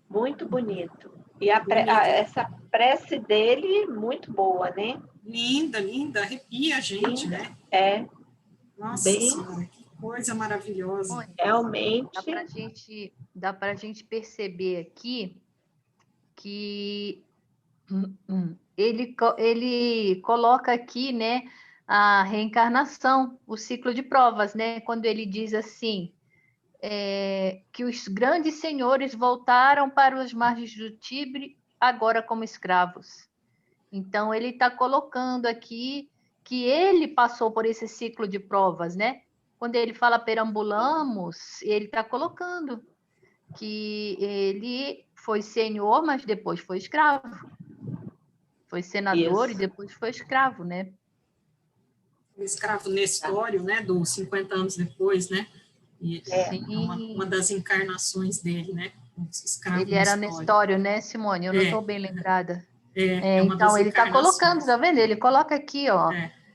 Muito bonito. E essa prece dele, muito boa, né? Linda, linda, arrepia a gente, Linda. né? É, Nossa bem, Senhora, que coisa maravilhosa. realmente. Dá para a gente perceber aqui que ele coloca aqui, né, a reencarnação, o ciclo de provas, né? Quando ele diz assim, que os grandes senhores voltaram para os margens do Tibre, agora como escravos. Então, ele está colocando aqui que ele passou por esse ciclo de provas, né? Quando ele fala perambulamos, ele está colocando que ele foi senhor, mas depois foi escravo. Foi senador e depois foi escravo, né? O escravo Nestório, né, dos 50 anos depois, né? E uma das encarnações dele, né? Ele era Nestório, né, Simone? Eu não estou bem lembrada. Então, ele está colocando, tá vendo? Ele coloca aqui, ó,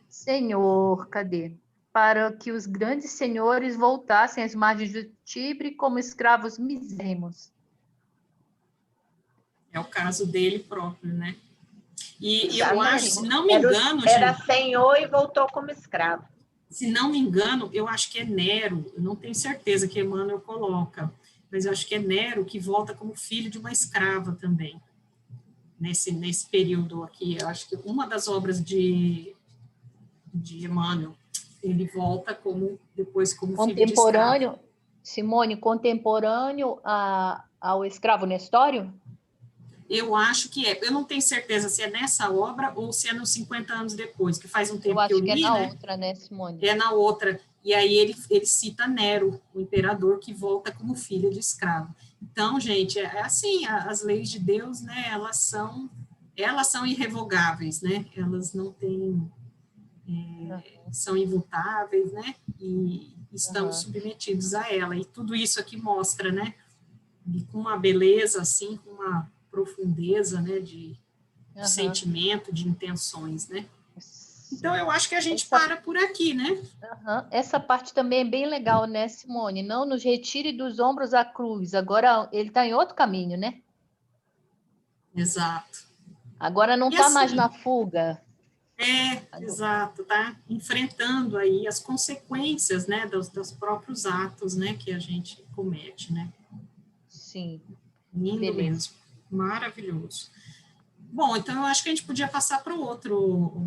Senhor, cadê? Para que os grandes senhores voltassem às margens do Tibre como escravos misérrimos. É o caso dele próprio, né? E eu acho, se não me engano, era gente, senhor e voltou como escravo. Se não me engano, eu acho que é Nero, eu não tenho certeza que Emmanuel coloca, mas eu acho que é Nero que volta como filho de uma escrava também, nesse período aqui. Eu acho que uma das obras de Emmanuel, ele volta depois como filho de escravo. Simone, contemporâneo ao escravo Nestório? Eu acho que é. Eu não tenho certeza se é nessa obra ou se é nos 50 anos depois, que faz um tempo que eu li, é na né? outra, né, Simone? É na outra. E aí ele cita Nero, o imperador, que volta como filho de escravo. Então, gente, é assim, as leis de Deus, né, elas são irrevogáveis, né? Elas não têm... são imutáveis, né? E estamos submetidos a ela. E tudo isso aqui mostra, né? E com uma beleza, assim, com uma profundeza, né, de sentimento, de intenções, né? Então, eu acho que a gente para por aqui, né? Essa parte também é bem legal, né, Simone? Não nos retire dos ombros a cruz. Agora, ele está em outro caminho, né? Exato. Agora não está mais na fuga. Exato, tá enfrentando aí as consequências, né, dos próprios atos, né, que a gente comete, né. Sim. Lindo mesmo, maravilhoso. Bom, então eu acho que a gente podia passar para o outro